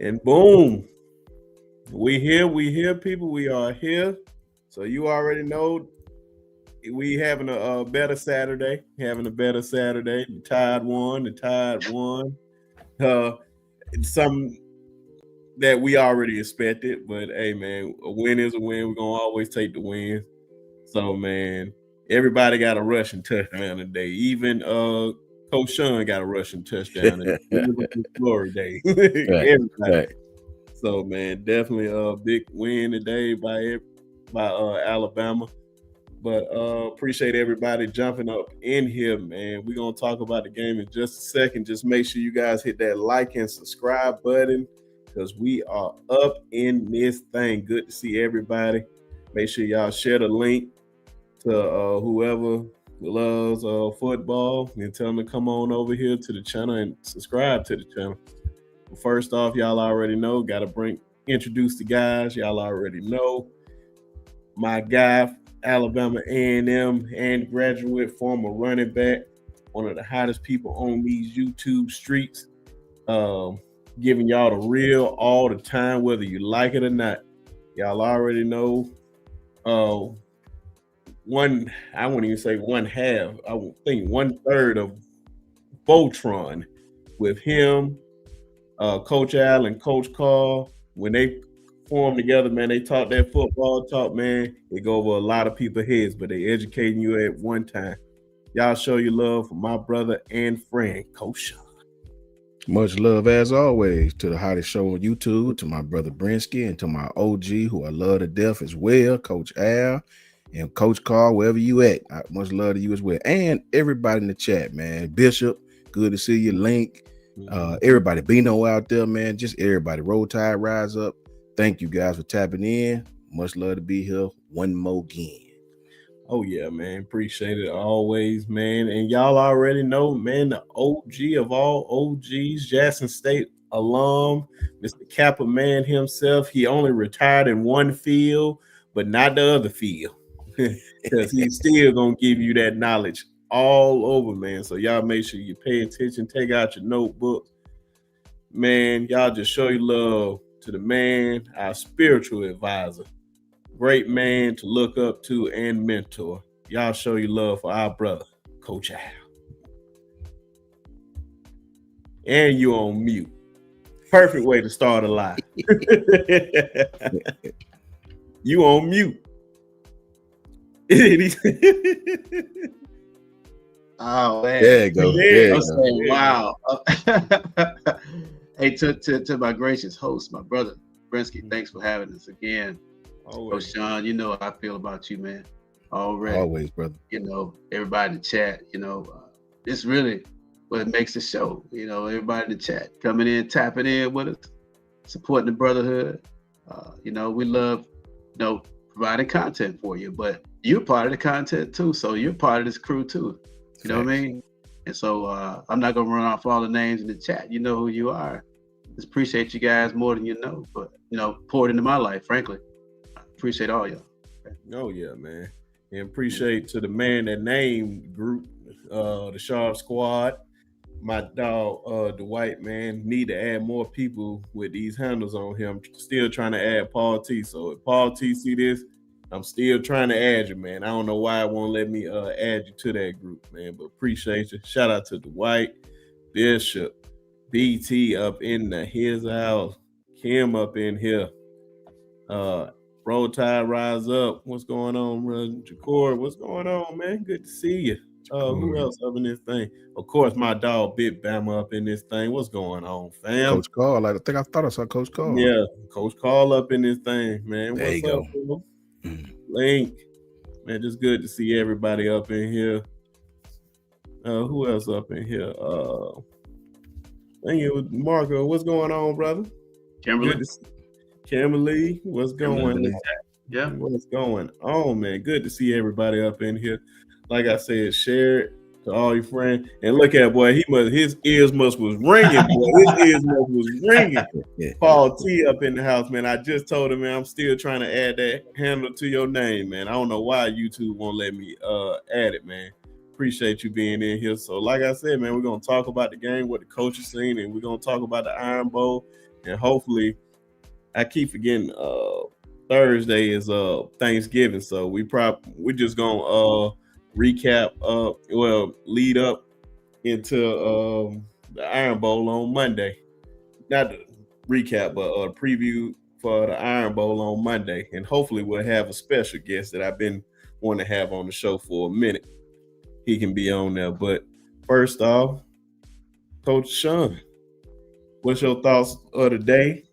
And boom, we here, people. We are here. So you already know we having a better Saturday. Having a better Saturday. The Tide won. The Tide won. Uh, it's something that we already expected, but hey, man, a win is a win. We're gonna always take the win. So, man, everybody got a rushing touchdown today. Even Coach Shawn got a rushing touchdown. And it was his glory day. Right, Everybody. right. So, man, definitely a big win today by Alabama. But appreciate everybody jumping up in here, man. We're gonna talk about the game in just a second. Just make sure you guys hit that like and subscribe button because we are up in this thing. Good to see everybody. Make sure y'all share the link to whoever loves football and tell them to come on over here to the channel and subscribe to the channel. But first off, y'all already know, gotta introduce the guys. Y'all already know my guy, Alabama A&M and graduate, former running back, one of the hottest people on these YouTube streets, um, giving y'all the real all the time, whether you like it or not. Y'all already know. Uh, I wouldn't even say one half. I would think 1/3 of Voltron with him, Coach Al and Coach Karl. When they form together, man, they talk that football talk, man. It go over a lot of people's heads, but they educating you at one time. Y'all show your love for my brother and friend, Coach Shawn. Much love as always to the hottest show on YouTube, to my brother Brinsky, and to my OG who I love to death as well, Coach Al and Coach Karl, wherever you at. Much love to you as well. And everybody in the chat, man. Bishop, good to see you. Link, everybody, Bino out there, man. Just everybody. Roll Tide, rise up. Thank you guys for tapping in. Much love to be here one more again. Oh, yeah, man. Appreciate it always, man. And y'all already know, man, the OG of all OGs, Jackson State alum, Mr. Kappa man himself. He only retired in one field, but not the other field. Because he's still going to give you that knowledge all over, man. So y'all make sure you pay attention. Take out your notebook. Man, y'all just show your love to the man, our spiritual advisor. Great man to look up to and mentor. Y'all show your love for our brother, Coach Al. And you on mute. Perfect way to start a lie. You on mute. Oh man. There you go. There you go. Wow. Hey, to my gracious host, my brother Brinsky, thanks for having us again. Oh, Shawn, you know how I feel about you, man. Already. Always, brother. You know, everybody in the chat, it's really what makes the show. Everybody in the chat coming in, tapping in with us, supporting the brotherhood. We love, providing content for you, but you're part of the content too. So you're part of this crew too. You know what I mean? And so I'm not going to run off all the names in the chat. You know who you are. Just appreciate you guys more than you know, but, poured into my life, frankly. I appreciate all y'all. Okay. Oh, yeah, man. And appreciate to the man that named group, the Sharp Squad. My dog, Dwight, man, need to add more people with these handles on him. Still trying to add Paul T. So if Paul T see this, I'm still trying to add you, man. I don't know why it won't let me add you to that group, man. But appreciate you. Shout out to Dwight, Bishop, BT up in his house, Kim up in here. Roll Tide, rise up. What's going on, brother? Jakor, what's going on, man? Good to see you. Who else up in this thing? Of course, my dog Big Bama up in this thing. What's going on, fam? Coach Karl. I thought I saw Coach Karl. Yeah, Coach Karl up in this thing, man. There What's you up, go. Link, man, just good to see everybody up in here. Who else up in here? Thank you, Marco. What's going on, brother? Kimberly, what's going on? Yeah. What's going on, man? Good to see everybody up in here. Like I said, share it to all your friends. And look at boy, his ears was ringing, boy. His ears was ringing. Paul T up in the house, man. I just told him, man, I'm still trying to add that handle to your name, man. I don't know why YouTube won't let me add it, man. Appreciate you being in here. So, like I said, man, we're gonna talk about the game, what the coach is saying, and we're gonna talk about the Iron Bowl. and hopefully I keep forgetting Thursday is Thanksgiving, so we're just gonna recap lead up into the Iron Bowl on Monday. Not the recap, but preview for the Iron Bowl on Monday, and hopefully we'll have a special guest that I've been wanting to have on the show for a minute. He can be on there, but first off, Coach Shawn, what's your thoughts of the day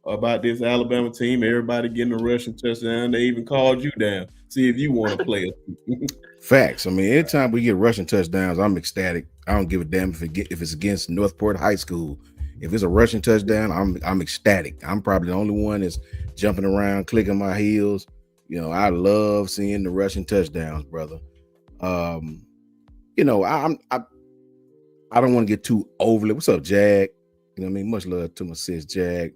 about this Alabama team? Everybody getting a rushing touchdown. They even called you down. See if you want to play it. Facts. I mean, anytime we get rushing touchdowns, I'm ecstatic. I don't give a damn if it's against Northport High School. If it's a rushing touchdown, I'm ecstatic. I'm probably the only one that's jumping around, clicking my heels. You know, I love seeing the rushing touchdowns, brother. You know, I don't want to get too overly. What's up, Jag? You know what I mean? Much love to my sis, Jag.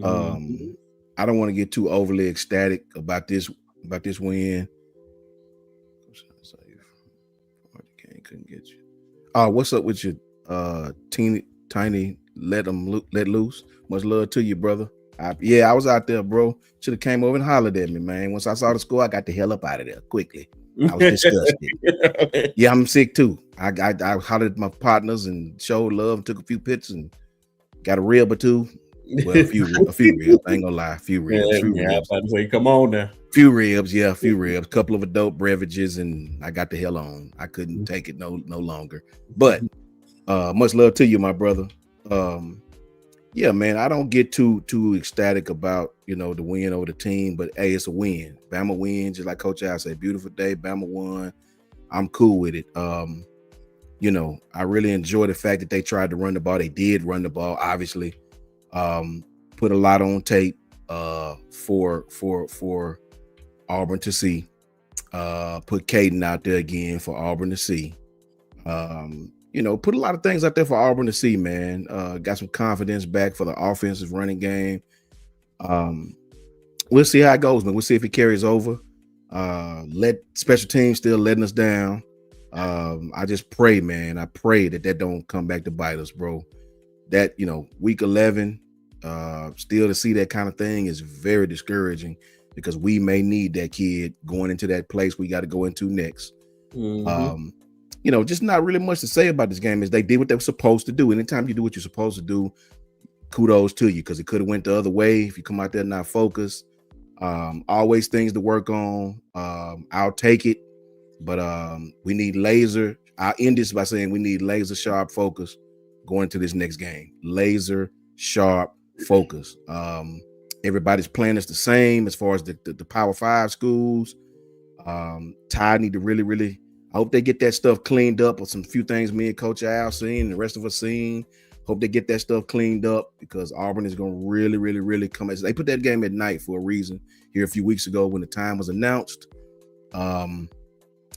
I don't want to get too overly ecstatic about this win. Couldn't get you. What's up with you? Tiny let loose. Much love to you, brother. I was out there, bro. Should have came over and hollered at me, man. Once I saw the score, I got the hell up out of there quickly. I was disgusted. Yeah, I'm sick too. I hollered at my partners and showed love and took a few pictures and got a rib or two. Well, a few ribs. I ain't gonna lie, a few ribs. I was about to say, come on now. Few ribs, couple of adult beverages, and I got the hell on. I couldn't take it no longer. But much love to you, my brother. Yeah, man, I don't get too ecstatic about, you know, the win over the team, but hey, it's a win. Bama win, just like Coach Al said, beautiful day. Bama won. I'm cool with it. You know, I really enjoy the fact that they tried to run the ball. They did run the ball, obviously. Put a lot on tape for Auburn to see. Put Caden out there again for Auburn to see. You know, put a lot of things out there for Auburn to see, man. Got some confidence back for the offensive running game. We'll see how it goes, man. We'll see if it carries over. Let special teams still letting us down. I just pray, man. I pray that don't come back to bite us, bro. That, you know, week 11, still to see that kind of thing is very discouraging because we may need that kid going into that place we got to go into next. You know, just not really much to say about this game. Is they did what they were supposed to do. Anytime you do what you're supposed to do, kudos to you, because it could have went the other way if you come out there not focused. Always things to work on. I'll take it, but we need laser. I'll end this by saying we need laser sharp focus going into this next game. Laser sharp focus. Everybody's plan is the same as far as the Power 5 schools. Tide need to really. I hope they get that stuff cleaned up, or some few things me and Coach Al seen and the rest of us seen. Hope they get that stuff cleaned up because Auburn is going to really come. They put that game at night for a reason here a few weeks ago when the time was announced. You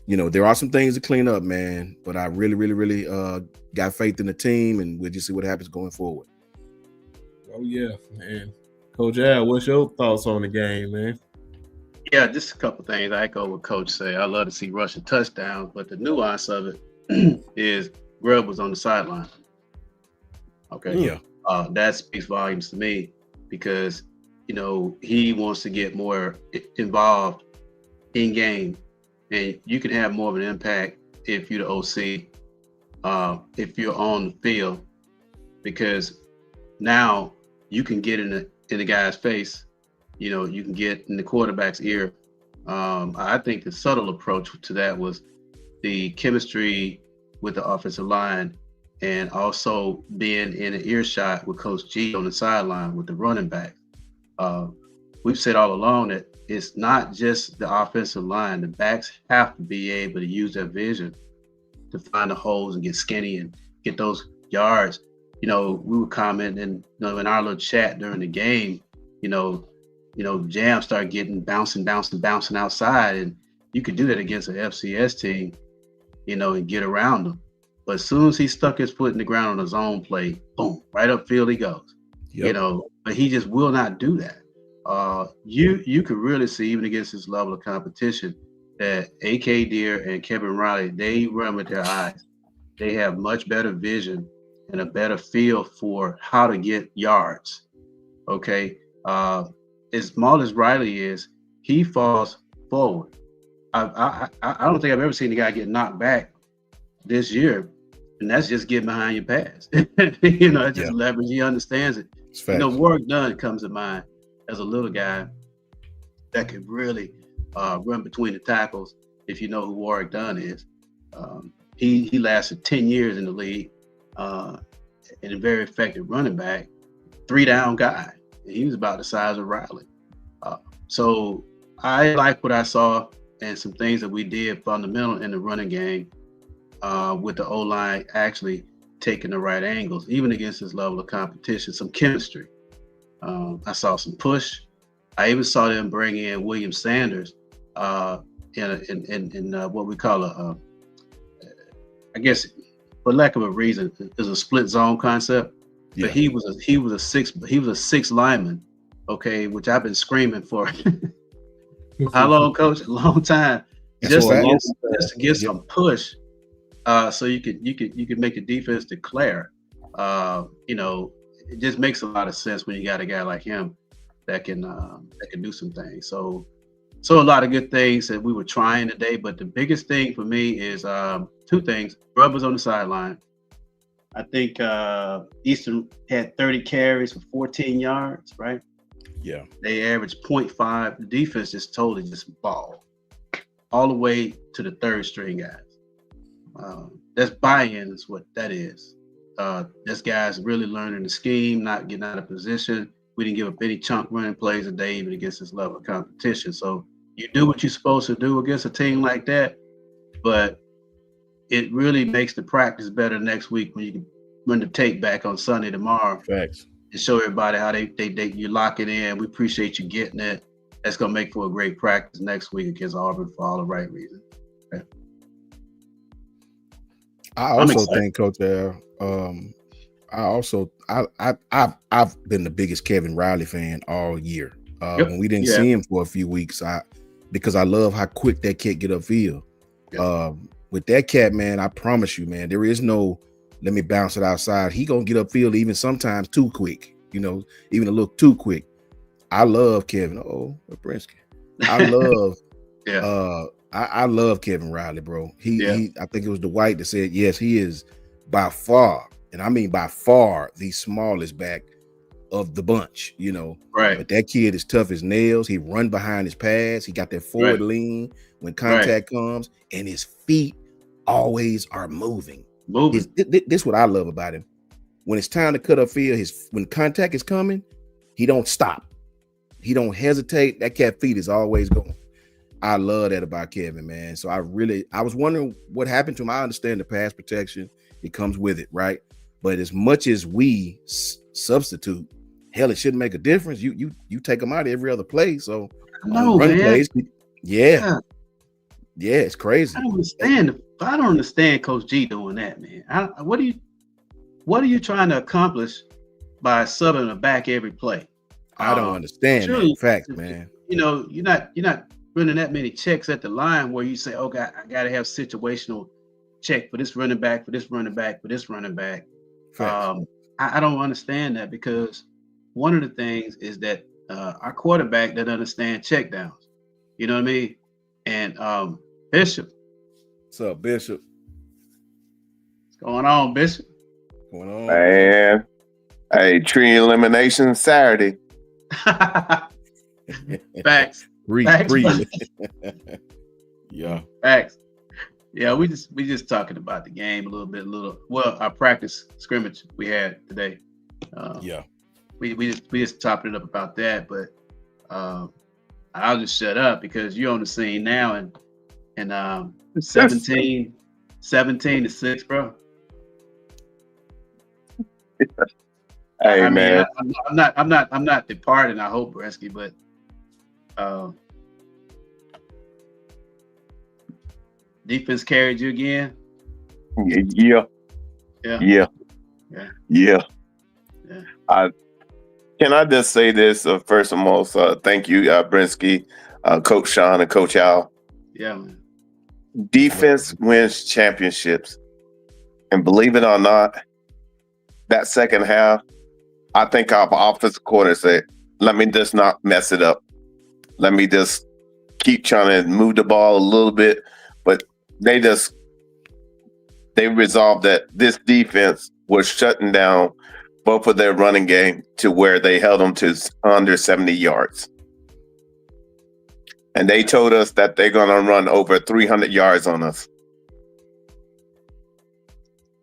know, there are some things to clean up, man, but I really got faith in the team, and we'll just see what happens going forward. Oh, yeah, man. Coach Al, what's your thoughts on the game, man? Yeah, just a couple things. I echo what Coach say. I love to see rushing touchdowns, but the nuance of it is Grubb was on the sideline. Okay. Yeah. That speaks volumes to me because, you know, he wants to get more involved in game, and you can have more of an impact if you're the OC, if you're on the field, because now you can get in the guy's face. You know, you can get in the quarterback's ear. I think the subtle approach to that was the chemistry with the offensive line, and also being in an earshot with Coach G on the sideline with the running back. We've said all along that it's not just the offensive line. The backs have to be able to use their vision to find the holes and get skinny and get those yards. You know, we were commenting, you know, in our little chat during the game, you know, Jam started getting bouncing outside, and you could do that against an FCS team, you know, and get around them. But as soon as he stuck his foot in the ground on his own play, boom, right upfield he goes. Yep. You know, but he just will not do that. You could really see, even against this level of competition, that AK Deer and Kevin Riley, they run with their eyes. They have much better vision and a better feel for how to get yards. Okay. As small as Riley is, he falls forward. I don't think I've ever seen a guy get knocked back this year, and that's just getting behind your pass. It's just leverage. He understands it. Warwick Dunn comes to mind as a little guy that could really run between the tackles. If you know who Warwick Dunn is, he lasted 10 years in the league, and a very effective running back, 3-down guy. And he was about the size of Riley. So I like what I saw and some things that we did fundamental in the running game with the O-line actually taking the right angles, even against this level of competition, some chemistry. I saw some push. I even saw them bring in William Sanders in what we call I guess for lack of a reason, is a split zone concept. But he was a six lineman, okay, which I've been screaming for. How long, Coach? A long time. Just to get some push, so you could make the defense declare. It just makes a lot of sense when you got a guy like him that can do some things. So a lot of good things that we were trying today, but the biggest thing for me is two things. Rubb was on the sideline. I think Eastern had 30 carries for 14 yards, right? Yeah. They averaged 0.5. The defense just totally just balled all the way to the third string guys. That's buy-in is what that is. This guy's really learning the scheme, not getting out of position. We didn't give up any chunk running plays today, even against this level of competition. So you do what you're supposed to do against a team like that, but it really makes the practice better next week when you can run the tape back on Sunday tomorrow. Facts. And show everybody how they you lock it in. We appreciate you getting it. That's gonna make for a great practice next week against Auburn for all the right reasons. Okay. I also think, Coach Al, I've been the biggest Kevin Riley fan all year. When we didn't see him for a few weeks, because I love how quick that kid get upfield. With that cat, man, I promise you, man, there is no let me bounce it outside. He gonna get upfield even sometimes too quick, even a little too quick. I love Kevin. Brinsky. I love I love Kevin Riley, bro. He I think it was Dwight that said, yes, he is by far, and I mean by far, the smallest back of the bunch, Right. But that kid is tough as nails. He run behind his pads. He got that forward lean when contact comes, and his feet always are moving. This is what I love about him. When it's time to cut upfield, when contact is coming, he don't stop. He don't hesitate. That cat feet is always going. I love that about Kevin, man. So I was wondering what happened to him. I understand the pass protection. It comes with it, right? But as much as we substitute, hell, it shouldn't make a difference. You take them out every other play. So no, man. Plays, it's crazy. I don't understand Coach G doing that, man. What are you trying to accomplish by subbing a back every play? I don't understand that fact, man. You're not running that many checks at the line where you say, okay, I got to have situational check for this running back, for this running back, for this running back. I don't understand that, because one of the things is that our quarterback doesn't understand check downs. You know what I mean? And Bishop. What's up, Bishop? What's going on, Bishop? What's going on, man? Hey, tree elimination Saturday. Facts. Facts. Yeah. Facts. Yeah, we just talking about the game a little bit. Well, our practice scrimmage we had today. We just topped it up about that, but I'll just shut up because you're on the scene now, and 17 to 6, bro. Hey, man. I'm not departing. I hope, Bresky, but defense carried you again. Yeah. Can I just say this first and most? Thank you, Brinsky, Coach Shawn, and Coach Al. Yeah, man. Defense wins championships, and believe it or not, that second half, I think our offensive coordinator said, let me just not mess it up. Let me just keep trying to move the ball a little bit. But they resolved that this defense was shutting down both of their running game to where they held them to under 70 yards. And they told us that they're going to run over 300 yards on us.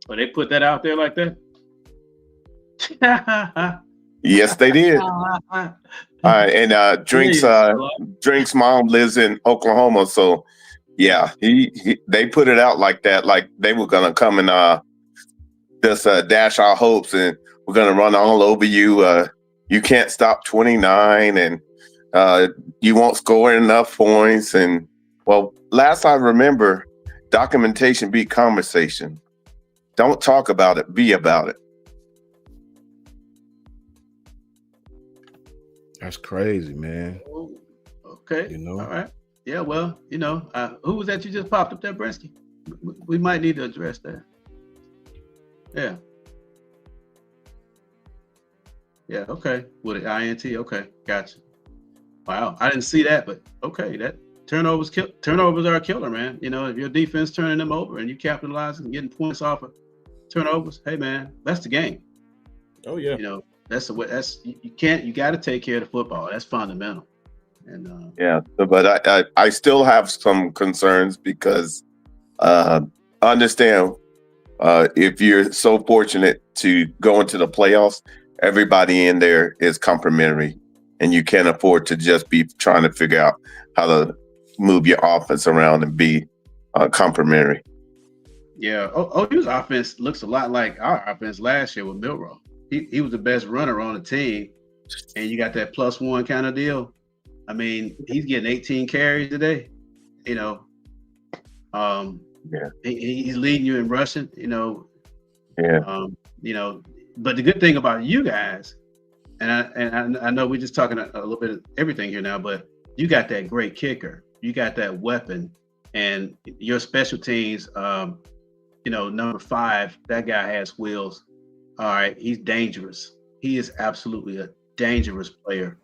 Well, they put that out there like that? Yes, they did. And Drink's mom lives in Oklahoma, so yeah, they put it out like that, like they were gonna come and just dash our hopes, and we're gonna run all over you. You can't stop 29, and you won't score enough points. And well, last I remember, documentation beat conversation. Don't talk about it, be about it. That's crazy, man. Okay. You know? All right. Yeah, well, who was that you just popped up there, Brinsky? We might need to address that. Yeah. Yeah, okay. With an INT, okay. Gotcha. Wow. I didn't see that, but okay. That turnovers are a killer, man. If your defense turning them over and you capitalizing and getting points off of turnovers, hey man, that's the game. Oh yeah. You got to take care of the football. That's fundamental. And yeah, but I still have some concerns because understand if you're so fortunate to go into the playoffs, everybody in there is complimentary, and you can't afford to just be trying to figure out how to move your offense around and be complimentary. Yeah, OU's offense looks a lot like our offense last year with Milroe. He was the best runner on the team, and you got that +1 kind of deal. I mean, he's getting 18 carries today. Yeah. He's leading you in rushing. Yeah. But the good thing about you guys, and I know we're just talking a little bit of everything here now, but you got that great kicker, you got that weapon, and your special teams. Number 5, that guy has wheels. All right, he's dangerous. He is absolutely a dangerous player.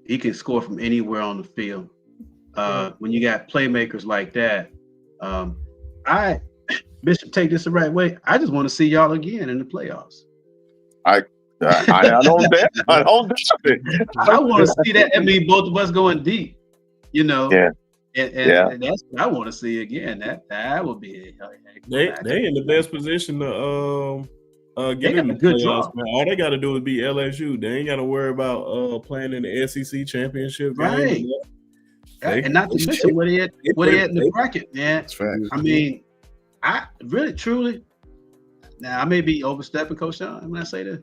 He can score from anywhere on the field. When you got playmakers like that, Bishop, take this the right way. I just want to see y'all again in the playoffs. I don't bet. I don't bet it. I want to see that. I mean, both of us going deep. Yeah. And that's what I want to see again. That would be. They in the best position to get in the good playoffs, man. All they got to do is beat LSU. They ain't got to worry about playing in the SEC championship game. Right. And not to mention where they at in the bracket, man. That's right. I mean, I really, truly. Now I may be overstepping, Coach Shawn, when I say this,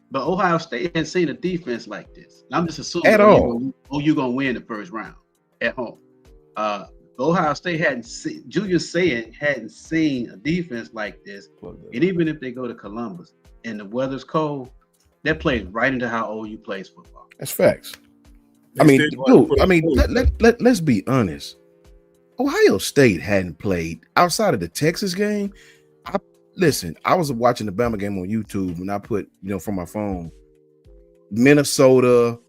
but Ohio State hadn't seen a defense like this. And I'm just assuming at all. you're gonna win the first round at home. Ohio State Julius Saying hadn't seen a defense like this. And even if they go to Columbus and the weather's cold, that plays right into how OU plays football. That's facts. Let's be honest. Ohio State hadn't played outside of the Texas game. I was watching the Bama game on YouTube and I put, from my phone, Minnesota,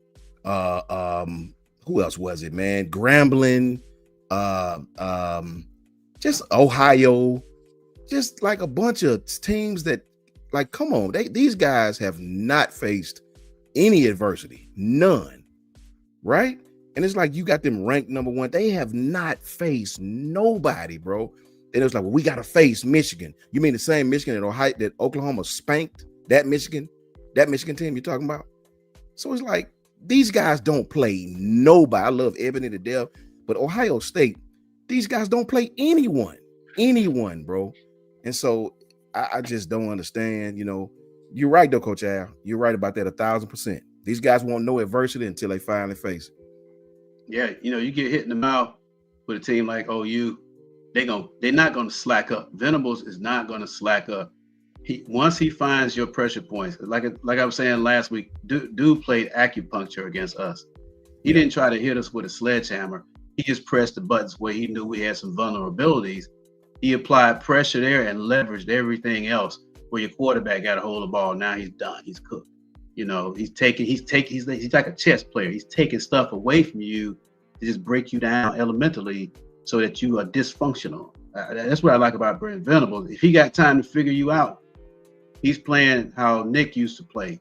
who else was it, man? Grambling, just Ohio, just like a bunch of teams that, like, come on, these guys have not faced any adversity, none, right? And it's like you got them ranked number 1. They have not faced nobody, bro. And it was like, well, we got to face Michigan. You mean the same Michigan that Oklahoma spanked that Michigan team you're talking about? So it's like these guys don't play nobody. I love Ebony to death, but Ohio State, these guys don't play anyone, bro. And so I just don't understand. You're right though, Coach Al. You're right about that 1,000%. These guys won't know adversity until they finally face it. Yeah, you get hit in the mouth with a team like OU. They're not going to slack up. Venables is not going to slack up. Once he finds your pressure points, like I was saying last week, dude played acupuncture against us. He didn't try to hit us with a sledgehammer. He just pressed the buttons where he knew we had some vulnerabilities. He applied pressure there and leveraged everything else. where your quarterback got to hold the ball. Now he's done. He's cooked. You know, he's like a chess player. He's taking stuff away from you to just break you down elementally so that you are dysfunctional. That's what I like about Brent Venables. If he got time to figure you out, he's playing how Nick used to play.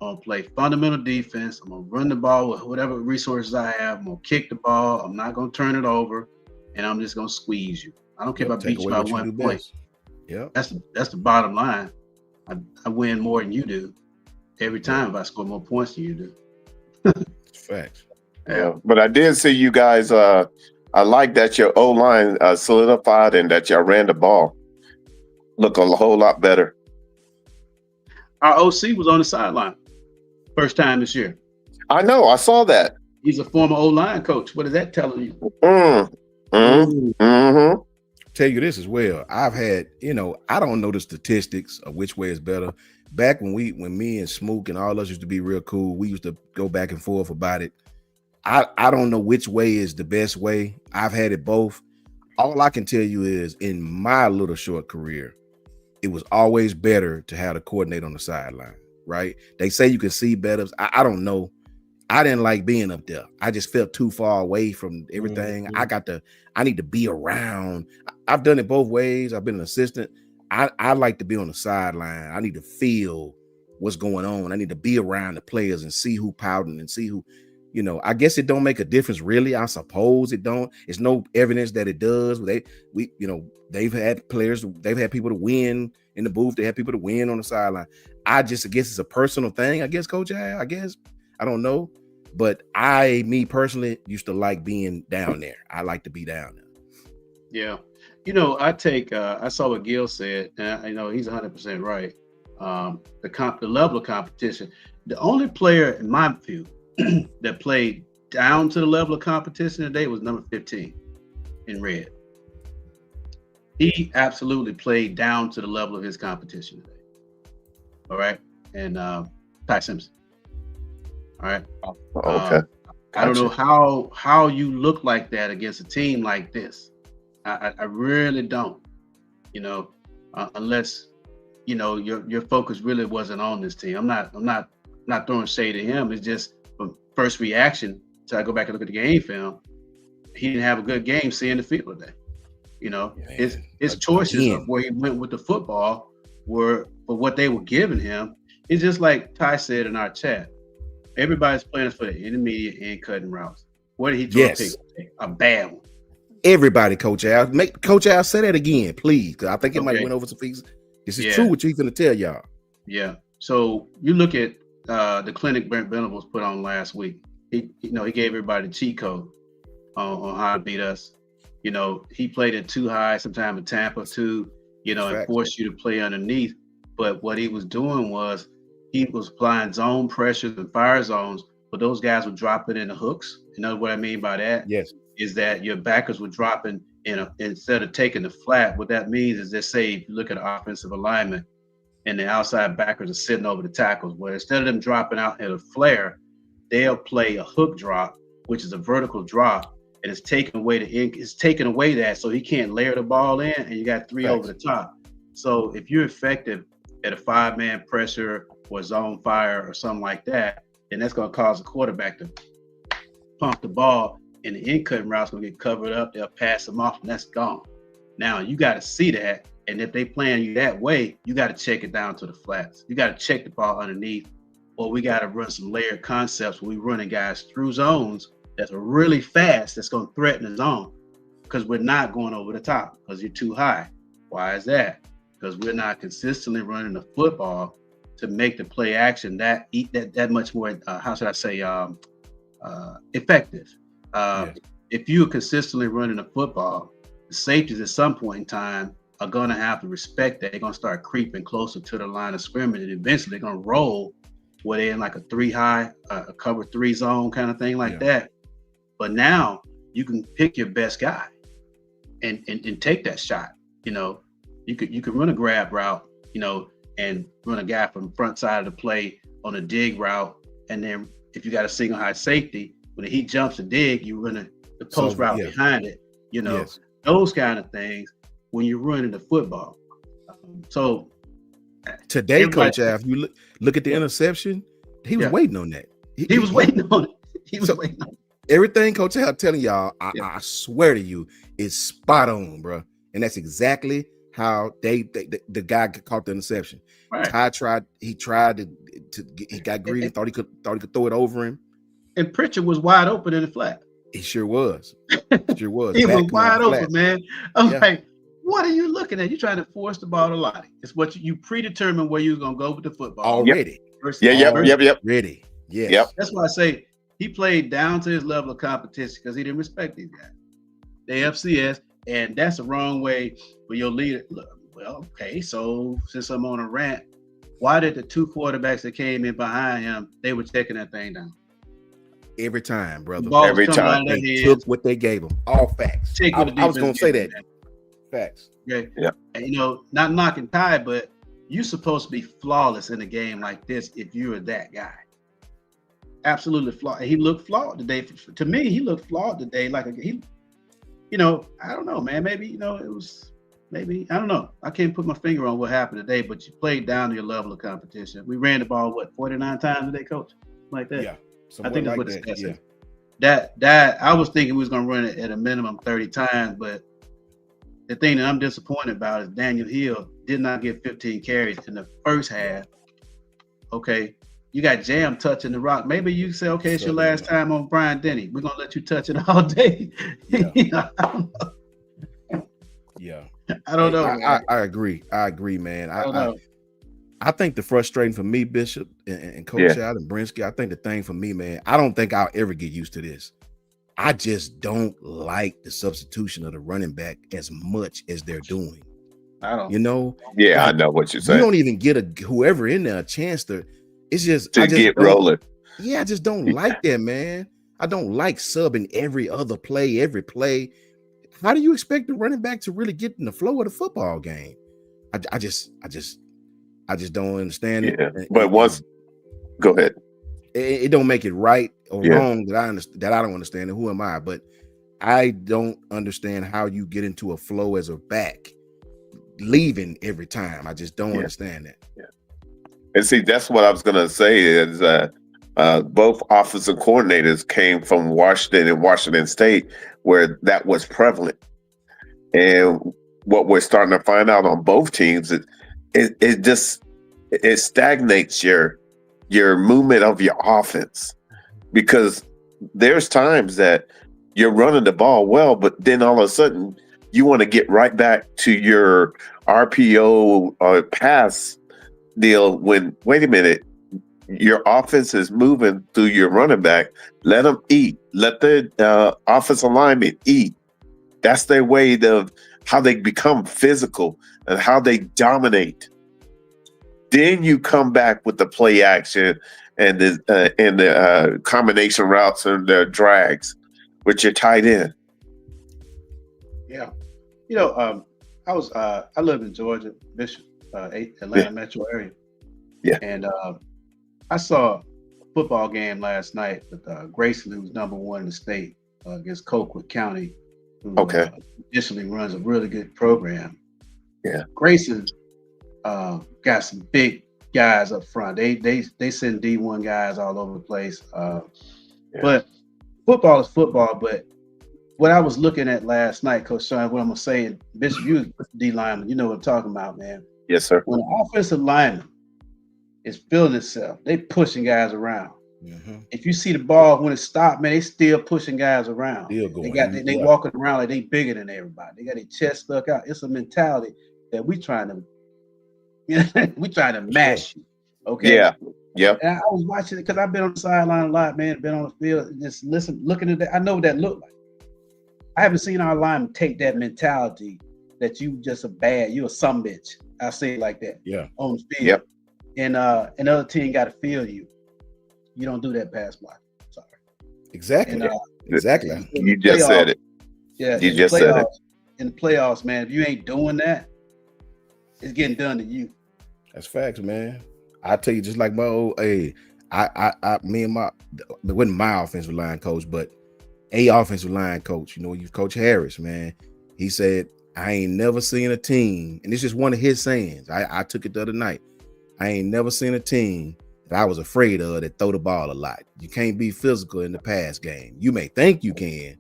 I'm going to play fundamental defense. I'm going to run the ball with whatever resources I have. I'm going to kick the ball. I'm not going to turn it over. And I'm just going to squeeze you. I don't care if I beat you by 1 point. Yeah, that's the bottom line. I win more than you do every time if I score more points than you do. Facts. Yeah, but I did see you guys. I like that your O-line solidified and that y'all ran the ball. Look a whole lot better. Our OC was on the sideline first time this year. I know. I saw that. He's a former O-line coach. What is that telling you? Mm-hmm. Tell you this as well. I've had, I don't know the statistics of which way is better. Back when me and Smook and all us used to be real cool, we used to go back and forth about it. I don't know which way is the best way. I've had it both. All I can tell you is in my little short career, it was always better to have the coordinator on the sideline, right? They say you can see better. I don't know. I didn't like being up there. I just felt too far away from everything. Mm-hmm. I need to be around. I've done it both ways. I've been an assistant. I like to be on the sideline. I need to feel what's going on. I need to be around the players and see who pouting and see who, I guess it don't make a difference really. I suppose it don't. It's no evidence that it does. They've had players, they've had people to win in the booth. They have people to win on the sideline. I guess it's a personal thing. I guess, Coach Al, I don't know. But me personally, used to like being down there. I like to be down there. Yeah. I saw what Gil said, and I know he's 100% right. The level of competition. The only player, in my view, that played down to the level of competition today was number 15 in red. He absolutely played down to the level of his competition today. All right. And Ty Simpson. All right. Okay. I don't know how you look like that against a team like this. I really don't, unless, your focus really wasn't on this team. I'm not throwing shade at him. It's just from first reaction till I go back and look at the game film, he didn't have a good game seeing the field today. His choices of where he went with the football were for what they were giving him. It's just like Ty said in our chat. Everybody's playing for the intermediate and cutting routes. What did he throw? Yes. A bad one. Everybody, Coach Al. Make Coach Al say that again, please, because I think it might have went over some things. This is true what you're going to tell y'all. Yeah. So you look at the clinic Brent Venables put on last week. He gave everybody the cheat code on how to beat us. He played it too high, sometimes in Tampa too, and forced you to play underneath. But what he was doing was he was applying zone pressures and fire zones, but those guys were dropping in the hooks. You know what I mean by that? Yes. Is that your backers were dropping instead of taking the flat. What that means is, let's say if you look at an offensive alignment and the outside backers are sitting over the tackles, where instead of them dropping out in a flare, they'll play a hook drop, which is a vertical drop, and it's taking away that, so he can't layer the ball in, and you got three over the top. So if you're effective at a 5-man pressure or zone fire or something like that, then that's going to cause the quarterback to pump the ball, and the in-cutting route's going to get covered up. They'll pass them off, and that's gone. Now, you got to see that, and if they playing you that way, you got to check it down to the flats. You got to check the ball underneath, or we got to run some layered concepts where we're running guys through zones that's really fast, that's going to threaten the zone, because we're not going over the top because you're too high. Why is that? Because we're not consistently running the football to make the play action that much more, effective. If you're consistently running the football, the safeties at some point in time are going to have to respect that. They're going to start creeping closer to the line of scrimmage, and eventually they're going to roll where they're in like a 3-high, a cover 3 zone kind of thing like that. But now you can pick your best guy and take that shot. You could run a grab route, and run a guy from the front side of the play on a dig route. And then if you got a single high safety, when he jumps a dig, you run the post route behind it, those kind of things when you're running the football. So Today, Everybody- Coach Al, if you look at the interception, he was waiting on that. He was waiting on it. He was waiting on it. Everything Coach Al telling y'all, Yeah. I swear to you, is spot on, bro. And that's exactly how the guy caught the interception. Right. He got greedy, thought he could throw it over him. And Pritchard was wide open in the flat. He sure was. Sure was. He Back was wide flat. open, man. I'm like, what are you looking at? You're trying to force the ball to Lottie. It's what you predetermined where you're gonna go with the football already. Yep. Ready. Yes. Yep. That's why I say he played down to his level of competition because he didn't respect these guys. They FCS, and that's the wrong way for your leader. Well, okay, so since I'm on a rant, why did the two quarterbacks that came in behind him, they were taking that thing down? Every time, brother. Every time. They took what they gave them. All facts. I was going to say that. Facts. Okay. Yeah. And, not knocking Ty, but you're supposed to be flawless in a game like this if you're that guy. Absolutely flawed. He looked flawed today. To me, he looked flawed today. Like I don't know, man. Maybe it was. Maybe I don't know. I can't put my finger on what happened today, but you played down to your level of competition. We ran the ball 49 times today, Coach, like that. Yeah, I think that's like what the stat said. Yeah. That I was thinking we was gonna run it at a minimum 30 times, but the thing that I'm disappointed about is Daniel Hill did not get 15 carries in the first half. Okay, you got Jam touching the rock. Maybe you say, okay, it's your last time on Brian Denny. We're gonna let you touch it all day. Yeah. I don't know. Yeah. I don't know. I agree. Man. I don't know. I think the frustrating for me, Bishop and Coach Al and Brinsky, I think the thing for me, man, I don't think I'll ever get used to this. I just don't like the substitution of the running back as much as they're doing. I don't. Yeah, I know what you're saying. You don't even get whoever in there a chance to. It's just to get rolling. Yeah, I just don't like that, man. I don't like subbing every play. How do you expect the running back to really get in the flow of the football game? I just don't understand it. But go ahead. It don't make it right or wrong that I don't understand. And who am I? But I don't understand how you get into a flow as a back, leaving every time. I just don't understand that. Yeah. And see, that's what I was gonna say is both offensive coordinators came from Washington and Washington State, where that was prevalent. And what we're starting to find out on both teams is it stagnates your movement of your offense, because there's times that you're running the ball well, but then all of a sudden you want to get right back to your RPO or pass deal when, wait a minute, your offense is moving through your running back. Let them eat. Let the offensive lineman eat. That's their way of how they become physical and how they dominate. Then you come back with the play action and the combination routes and the drags with your tight end. Yeah, I live in Georgia, Bishop, Atlanta metro area. Yeah, and I saw a football game last night with Grayson, who's number one in the state, against Colquitt County, who traditionally runs a really good program. Yeah, Grayson got some big guys up front. They send D1 guys all over the place. But football is football. But what I was looking at last night, Coach Shawn, what I'm gonna say, Bishop, you D lineman, you know what I'm talking about, man. Yes, sir. When an offensive lineman is feeling itself, they pushing guys around. Mm-hmm. If you see the ball when it stopped, man, they still pushing guys around. They walking around like they bigger than everybody. They got their chest stuck out. It's a mentality that we trying to mash you. Okay. Yeah. Yep. And I was watching it because I've been on the sideline a lot, man. Been on the field, just looking at that. I know what that looked like. I haven't seen our linemen take that mentality that you just you a some bitch. I say it like that. Yeah. On the field. Yep. And another team got to feel you. You don't do that pass block. Sorry. Exactly. And, exactly. You just said it. Yeah. You just said it. In the playoffs, man, if you ain't doing that, it's getting done to you. That's facts, man. I tell you, just like my old, it wasn't my offensive line coach, but a offensive line coach, you Coach Harris, man. He said, I ain't never seen a team, and it's just one of his sayings. I took it the other night. I ain't never seen a team that I was afraid of that throw the ball a lot. You can't be physical in the pass game. You may think you can,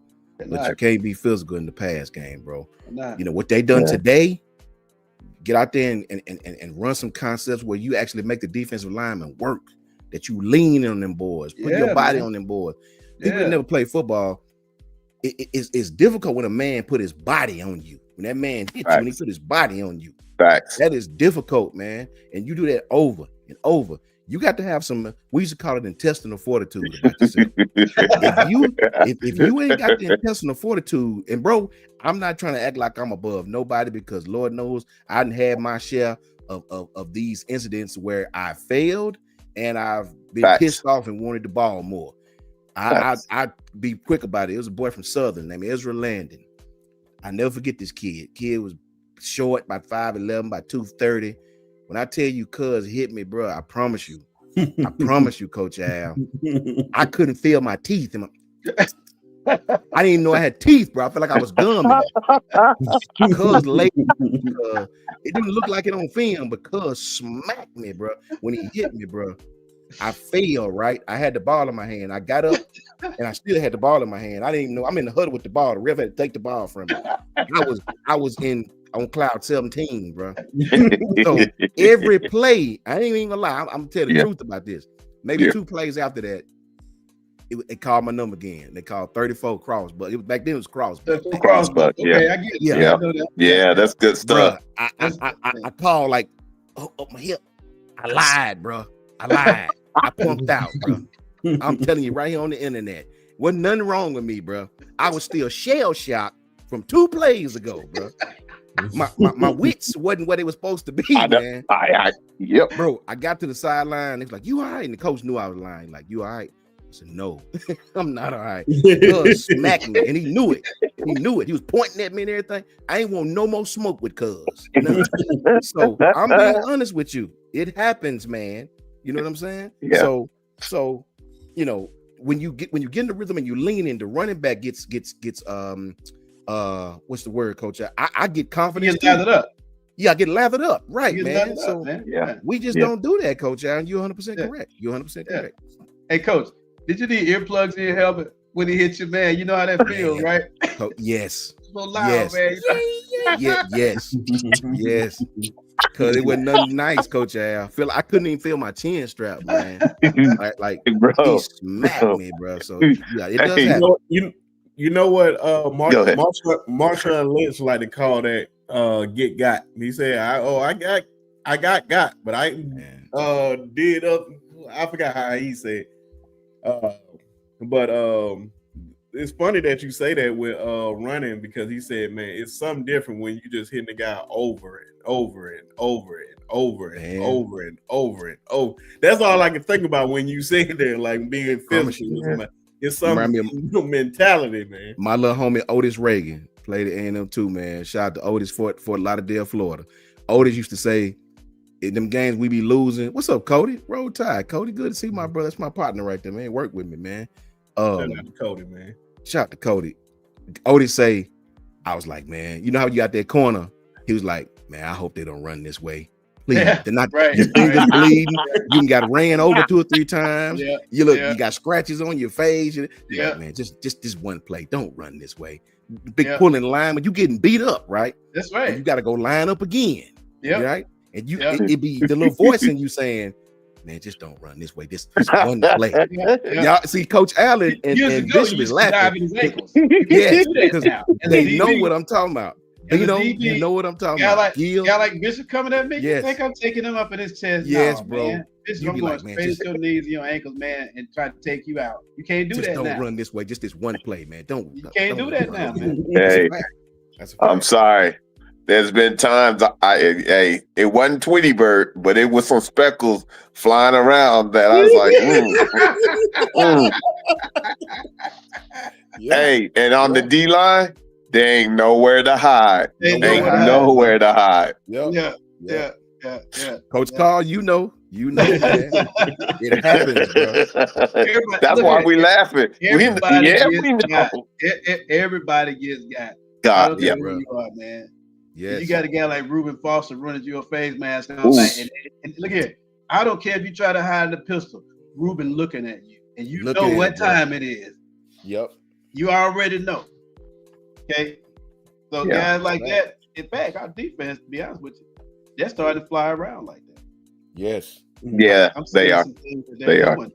but you can't be physical in the pass game, bro. You know what they done today? Get out there and run some concepts where you actually make the defensive lineman work, that you lean on them boys, put your body on them boys. People that never play football, it's difficult when a man put his body on you. When that man hits you, when he put his body on you. Facts. That is difficult, man. And you do that over and over. You got to have some, we used to call it intestinal fortitude about yourself. if you ain't got the intestinal fortitude, and bro, I'm not trying to act like I'm above nobody, because Lord knows I didn't have my share of these incidents where I failed and I've been pissed off and wanted the ball more. I'd be quick about it. It was a boy from Southern named Ezra Landon. I never forget this kid. Kid was short, about 5'11", by 230. When I tell you cuz hit me, bro, I promise you, Coach Al, I couldn't feel my teeth. I didn't even know I had teeth, bro. I felt like I was gummy. Cuz late, it didn't look like it on film, but cuz smacked me, bro. When he hit me, bro, I fell, right? I had the ball in my hand. I got up and I still had the ball in my hand. I didn't even know. I'm in the huddle with the ball. The ref had to take the ball from me. I was on cloud 17, bro. So every play, I ain't even gonna lie. I'm gonna tell the truth about this. Maybe 2 plays after that, they called my number again. They called 34 crossbuck. Back then it was crossbuck. Crossbuck, okay, I get it. Yeah, that's good stuff. Bruh, I called like up my hip. I lied, bro. I lied. I pumped out, bro. I'm telling you right here on the internet. Wasn't nothing wrong with me, bro. I was still shell shocked from 2 plays ago, bro. My wits wasn't what it was supposed to be, man. Bro, I got to the sideline. It's like, you all right? And the coach knew I was lying. Like, you all right? I said, no, I'm not all right. Cuz smacked me, and he knew it. He was pointing at me and everything. I ain't want no more smoke with Cuz. So I'm being honest with you. It happens, man. You know what I'm saying? Yeah. So you know, when you get in the rhythm and you lean in, the running back gets what's the word, Coach? I get confidence. You get lathered up. Yeah, I get lathered up, right, man. So man. we just don't do that, Coach Al. You're 100% correct. You're 100% correct. Hey, Coach, did you need earplugs in your helmet when he hit you, man? You know how that feels, right? Yes. So loud, man. Yes. Cause it wasn't nothing nice, Coach Al. I couldn't even feel my chin strap, man. like bro, he smacked me, bro. So yeah, it does happen. You know what? Marshawn Lynch like to call that get got. He said, I got, but I did up. I forgot how he said. But it's funny that you say that with running, because he said, man, it's something different when you just hitting the guy over and over and over and over and over and over and over. That's all I can think about when you say that, like being physical. It's some mentality, man. My little homie Otis Reagan played at A&M too, man. Shout out to Otis, Fort Lauderdale, Florida. Otis used to say, in them games we be losing. What's up, Cody? Roll Tide. Cody, good to see my brother. That's my partner right there, man. Work with me, man. Shout out to Cody, man. Shout out to Cody. Otis say, I was like, man, you know how you got that corner? He was like, man, I hope they don't run this way. Please, they're not your fingers bleeding. You got ran over 2 or 3 times. You got scratches on your face. Like, man, just this one play. Don't run this way. Big pulling line, but you getting beat up, right? That's right. And you got to go line up again. Right? And it be the little voice in you saying, man, just don't run this way. This one play. Y'all see Coach Allen and Bishop is laughing. Yes, because they know what I'm talking about. You know what I'm talking about. Guy like Bishop coming at me. Yes. You think I'm taking him up in his chest? Yes, no, bro. Man. Bishop, I'm going straight at your knees and your ankles, man, and try to take you out. You can't do that now. Don't run this way. Just this one play, man. You can't do that now, man. Hey, I'm sorry. There's been times it wasn't Tweety Bird, but it was some speckles flying around that I was like, Hey, and on the D line, there ain't nowhere to hide. Ain't nowhere to hide. Yeah. Coach Karl, you know, man. It happens, bro. That's why we laughing. Everybody gets got. God, yeah, bro. You are, man. Yes. You got a guy like Reuben Foster running your face mask on, and look here. I don't care if you try to hide the pistol. Ruben looking at you, and you Looking know at what it, bro. time it is. Yep. You already know. Okay. So Yeah. guys like that, in fact, our defense, to be honest with you, they're starting to fly around like that. Yes. Yeah, I'm they seeing are. some things that They they're are. doing.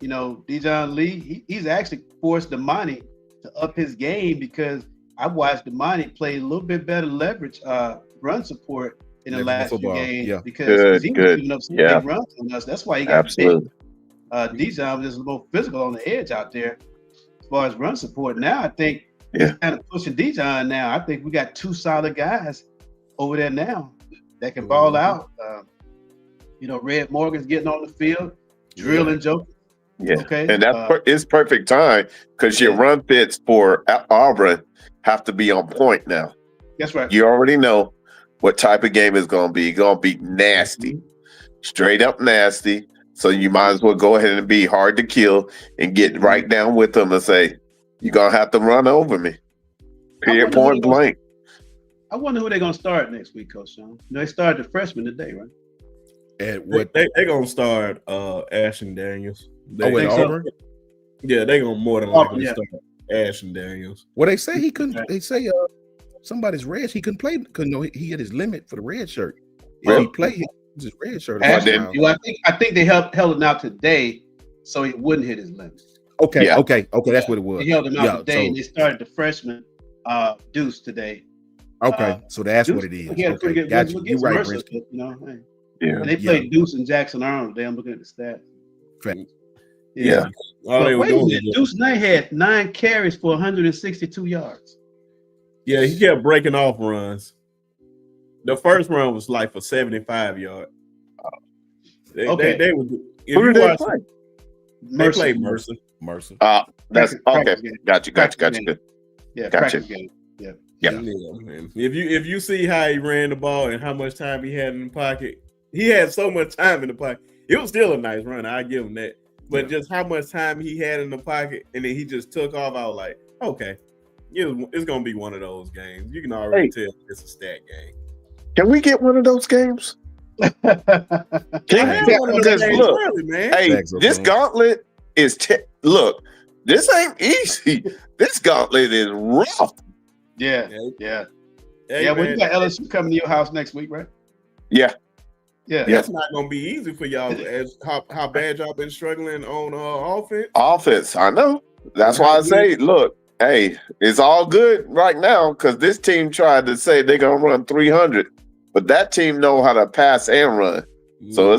You know, Dijon Lee, he's actually forced Damani to up his game because I've watched Damani play a little bit better leverage run support in the Leverage last few football, games yeah. because he was Good. giving up some Yeah. big runs on us. That's why he got Absolutely. big. Dijon was just more physical on the edge out there as far as run support. Now I think he's kind of pushing Dijon now. I think we got two solid guys over there now that can ball out. You know, Red Morgan's getting on the field, drilling Joker. Yeah. Okay. And it's perfect time because your run fits for Auburn have to be on point now. That's right. You already know what type of game it's going to be. It's going to be nasty, straight up nasty. So you might as well go ahead and be hard to kill and get right down with them and say, you're going to have to run over me. Period, point blank. I wonder who they're going to start next week, Coach Shawn. They started the freshman today, right? At what? They're going to start Ashton Daniels. With Auburn? Yeah, they're going to more than likely start Ashton Daniels. Well, they say he couldn't. They say somebody's red. He couldn't play. He had his limit for the red shirt. If he played his red shirt. I think they held him out today so he wouldn't hit his limit. Okay. That's what it was. They held him out today, and they started the freshman Deuce today. Okay, so that's Deuce, what it is. Okay, got you. You're right, Brinsky. You know, Yeah. And they played Deuce and Jackson Arnold today. I'm looking at the stats. Yeah. Wait a minute. Deuce Knight had 9 carries for 162 yards. Yeah, he kept breaking off runs. The first run was like for 75 yards. They Who did they play? They played Mercer. That's okay. Got you. Yeah, gotcha. Game. Yeah. Man. If you see how he ran the ball and how much time he had in the pocket, he had so much time in the pocket. It was still a nice run. I give him that. But just how much time he had in the pocket, and then he just took off. I was like, okay, it's gonna be one of those games. You can already tell it's a stat game. Can we get one of those games? Because look, early, man. hey, this gauntlet is look. This ain't easy. This gauntlet is rough. Yeah. Hey, well, you got LSU coming to your house next week, right? Yeah. That's not gonna be easy for y'all. As how bad y'all been struggling on offense. Offense, I know. That's why I say, look, hey, it's all good right now because this team tried to say they're gonna run 300, but that team know how to pass and run. So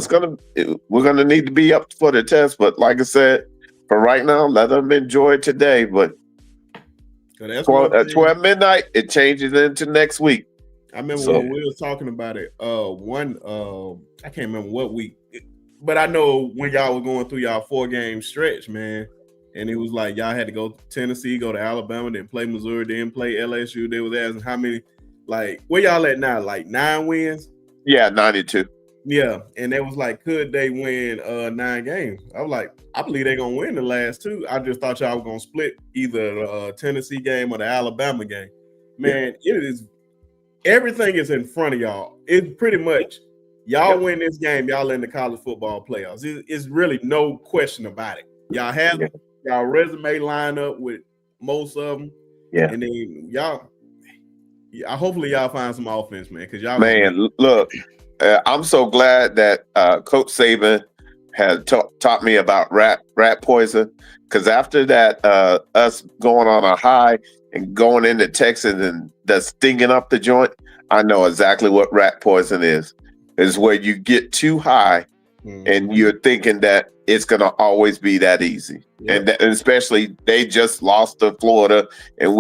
we're gonna need to be up for the test. But like I said, for right now, let them enjoy it today. But at 12 midnight, it changes into next week. I remember when we was talking about it. I can't remember what week, but I know when y'all were going through y'all 4-game stretch, man, and it was like y'all had to go to Tennessee, go to Alabama, then play Missouri, then play LSU. They was asking how many, like, where y'all at now? Like 9 wins? Yeah, 92. Yeah, and they was like, could they win 9 games? I was like, I believe they're gonna win the last 2. I just thought y'all were gonna split either the Tennessee game or the Alabama game. Man, it is. Everything is in front of y'all. It's pretty much y'all win this game, y'all in the college football playoffs. It's really no question about it. Y'all have y'all resume line up with most of them. Yeah. And then hopefully y'all find some offense, man. Because y'all look, I'm so glad that Coach Saban had taught me about rat poison. Because after that, us going on a high and going into Texas and that's stinging up the joint, I know exactly what rat poison is. It's where you get too high and you're thinking that it's going to always be that easy. And especially they just lost to Florida and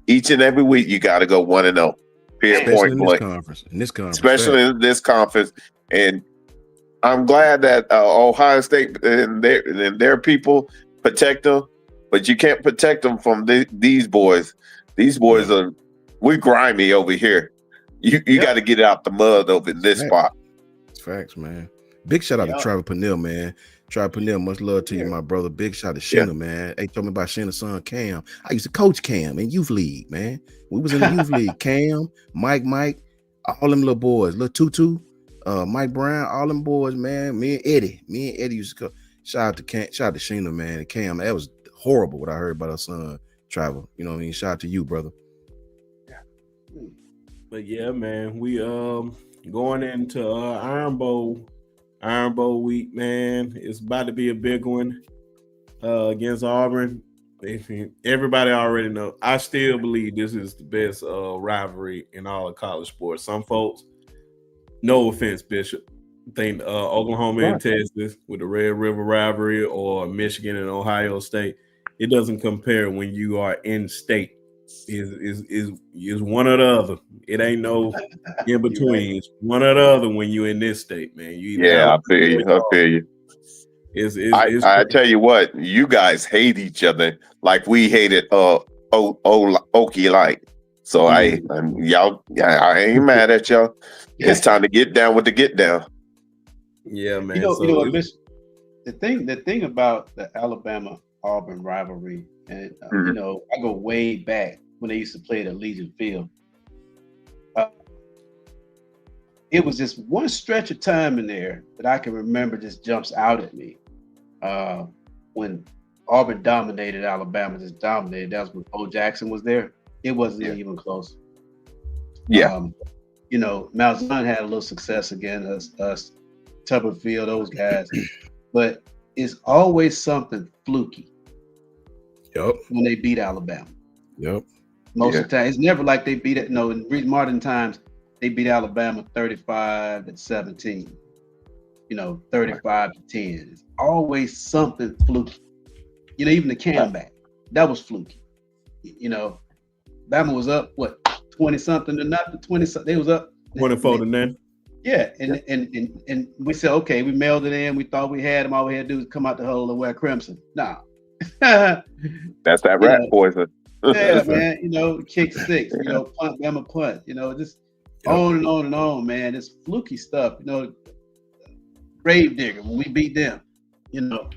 each and every week you got to go 1-0. Period, point blank. In this conference. Especially in this conference. And I'm glad that Ohio State and their people protect them. But you can't protect them from these boys. These boys we're grimy over here. You got to get out the mud over in this spot. It's facts, man. Big shout out to Trevor Pennell, man. Trevor Pennell, much love to you, my brother. Big shout out to Shanna, man. They told me about Shanna's son, Cam. I used to coach Cam in youth league, man. We was in the youth league. Cam, Mike, all them little boys, little Tutu. Mike Brown, all them boys, man. Me and Eddie used to go. Shout out to Sheena, man, and Cam. That was horrible what I heard about her son travel. You know what I mean? Shout out to you, brother. But yeah, man, we going into Iron Bowl week, man. It's about to be a big one against Auburn. Everybody already know. I still believe this is the best rivalry in all of college sports. Some folks, no offense, Bishop, think Oklahoma and Texas with the Red River rivalry or Michigan and Ohio State, it doesn't compare when you are in state. Is one or the other. It ain't no in between. Right. It's one or the other when you in this state, man. I feel you. I tell you what, you guys hate each other like we hated Okie Light. So I ain't mad at y'all. It's time to get down with the get down. Yeah, man. You know what, Bishop? The thing about the Alabama Auburn rivalry, and you know, I go way back when they used to play at Allegiant Field. It was just one stretch of time in there that I can remember just jumps out at me. When Auburn dominated Alabama, just dominated. That was when Bo Jackson was there. It wasn't even close. Yeah. You know, Malzahn had a little success against us, Tuberfield, those guys. But it's always something fluky. Yep. When they beat Alabama. Yep. Most of the time. It's never like they beat it. No, in modern times, they beat Alabama 35-17. You know, 35-10. It's always something fluky. You know, even the comeback, that was fluky. You know, Bama was up, 20-something to nothing, 20-something. They was up 24-9. Yeah, and we said, okay, we mailed it in. We thought we had them. All we had to do was come out the huddle and wear crimson. Nah. That's that rat poison. Yeah, man. You know, kick six. You know, punt, Bama punt. You know, just on and on and on, man. It's fluky stuff. You know, grave digger when we beat them. You know,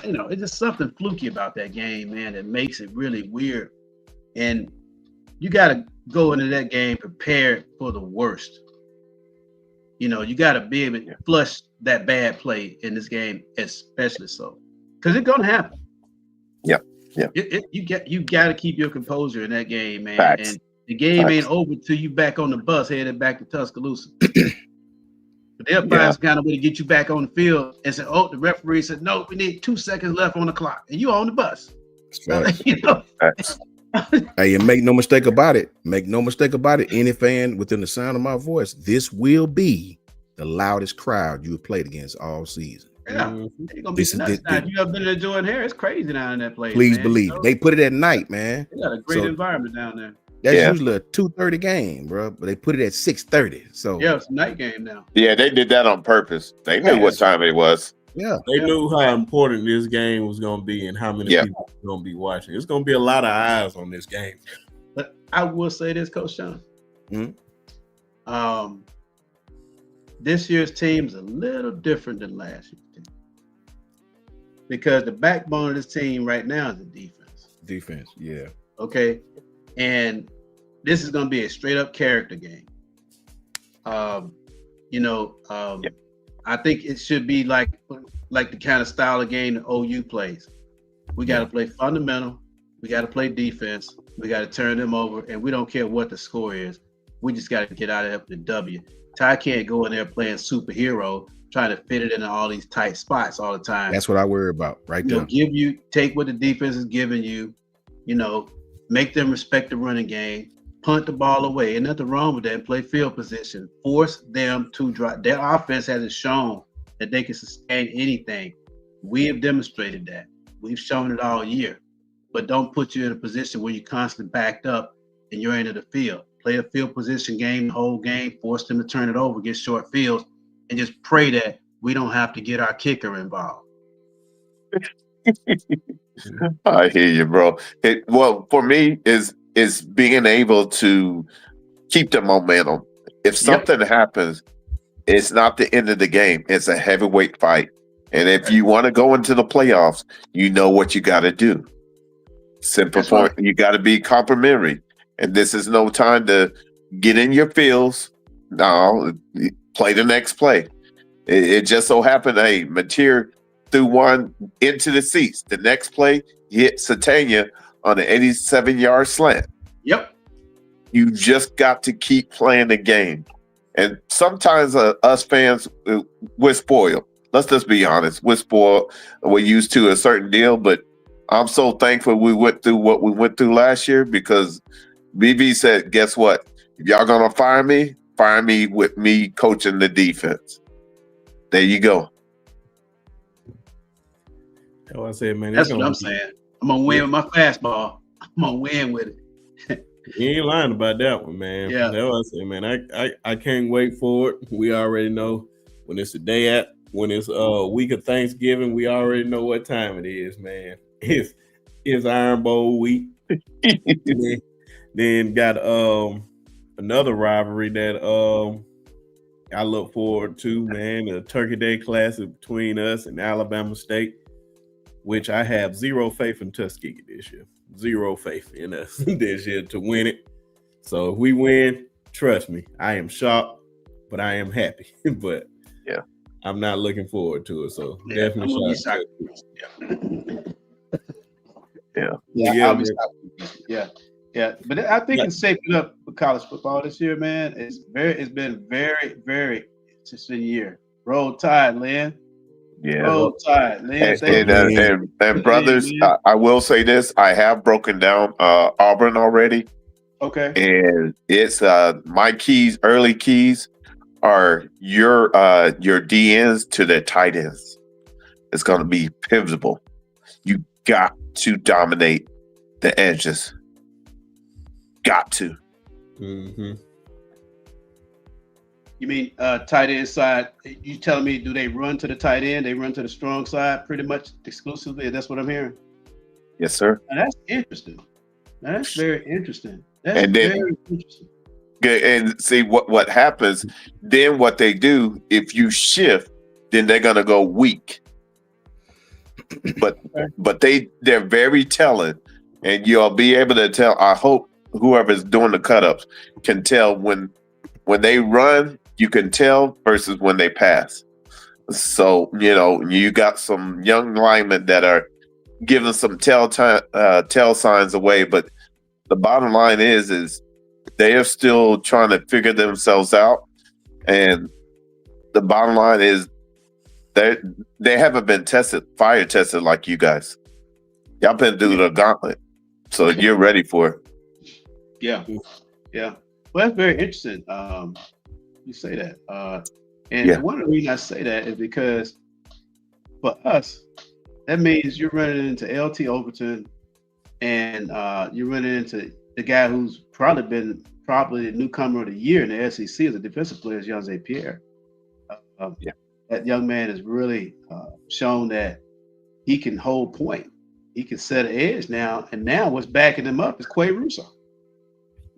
you know, it's just something fluky about that game, man. That makes it really weird. And you got to go into that game prepared for the worst. You know, you got to be able to flush that bad play in this game, especially so, because it's gonna happen. Yeah. You got to keep your composure in that game, man. Facts. And the game ain't over till you back on the bus headed back to Tuscaloosa. But they'll find some kind of way to get you back on the field and say, "Oh, the referee said no, we need 2 seconds left on the clock," and you on the bus. You know. Hey, and make no mistake about it. Any fan within the sound of my voice, this will be the loudest crowd you have played against all season. Yeah, you ever been to Jordan Hare? It's crazy down in that place. Please believe it. They put it at night, man. They got a great environment down there. That's usually a 2:30 game, bro. But they put it at 6:30. So it's a night game now. Yeah, they did that on purpose. They knew what time it was. Yeah, they knew how important this game was going to be and how many people were going to be watching. It's going to be a lot of eyes on this game. But I will say this, Coach Shawn. This year's team is a little different than last year's team because the backbone of this team right now is the defense. Defense, yeah. Okay, and this is going to be a straight up character game. I think it should be like the kind of style of game that OU plays. We got to play fundamental. We got to play defense. We got to turn them over, and we don't care what the score is. We just got to get out of there with the W. Ty can't go in there playing superhero, trying to fit it into all these tight spots all the time. That's what I worry about right there. Take what the defense is giving you, make them respect the running game, punt the ball away. Ain't nothing wrong with that. And play field position. Force them to drive. Their offense hasn't shown that they can sustain anything. We have demonstrated that. We've shown it all year. But don't put you in a position where you're constantly backed up and you're into the field. Play a field position game the whole game. Force them to turn it over, get short fields, and just pray that we don't have to get our kicker involved. I hear you, bro. For me, is being able to keep the momentum. If something happens, it's not the end of the game. It's a heavyweight fight. And if you want to go into the playoffs, you know what you got to do. Simple point. Right. You got to be complimentary. And this is no time to get in your feels No, play the next play. It just so happened, hey, Mateer threw one into the seats. The next play, he hit Satania on an 87-yard slant. Yep. You just got to keep playing the game. And sometimes us fans, we're spoiled. Let's just be honest. We're spoiled. We're used to a certain deal, but I'm so thankful we went through what we went through last year because BB said, guess what? If y'all going to fire me with me coaching the defense. There you go. That's what I said, man. That's what I'm saying. I'm going to win with my fastball. I'm going to win with it. You ain't lying about that one, man. Yeah. That's what I said, man. I can't wait for it. We already know when it's when it's week of Thanksgiving, we already know what time it is, man. It's Iron Bowl week. then got another rivalry that I look forward to, man. The Turkey Day Classic between us and Alabama State, which I have zero faith in Tuskegee this year. Zero faith in us this year to win it. So if we win, trust me, I am shocked, but I am happy. But yeah, I'm not looking forward to it. So yeah, definitely shocked. Yeah. But I think it's shaping up for college football this year, man. It's been very, very interesting year. Roll Tide, Lynn. Yeah. Roll Tide, Lynn. And brothers, I will say this: I have broken down Auburn already. Okay. And it's my keys, early keys are your DNs to their tight ends. It's going to be pivotal. You got to dominate the edges. Got to. Mm-hmm. You mean tight end side? You telling me do they run to the tight end? They run to the strong side pretty much exclusively? That's what I'm hearing. Yes, sir. Now, that's interesting. Now, that's very interesting. That's very interesting. And see what happens. Then what they do, if you shift, then they're gonna go weak. But they're very telling, and you'll be able to tell. I hope whoever's doing the cut-ups can tell when they run, you can tell versus when they pass. So, you got some young linemen that are giving some tell signs away, but the bottom line is they are still trying to figure themselves out. And the bottom line is they haven't been fire tested like you guys. Y'all been through the gauntlet. So you're ready for it. Yeah. Yeah. Well, that's very interesting. You say that. And one of the reasons I say that is because for us, that means you're running into LT Overton and you're running into the guy who's probably been the newcomer of the year in the SEC as a defensive player, Jance Pierre. That young man has really shown that he can hold point. He can set an edge now. And now what's backing him up is Quay Russo.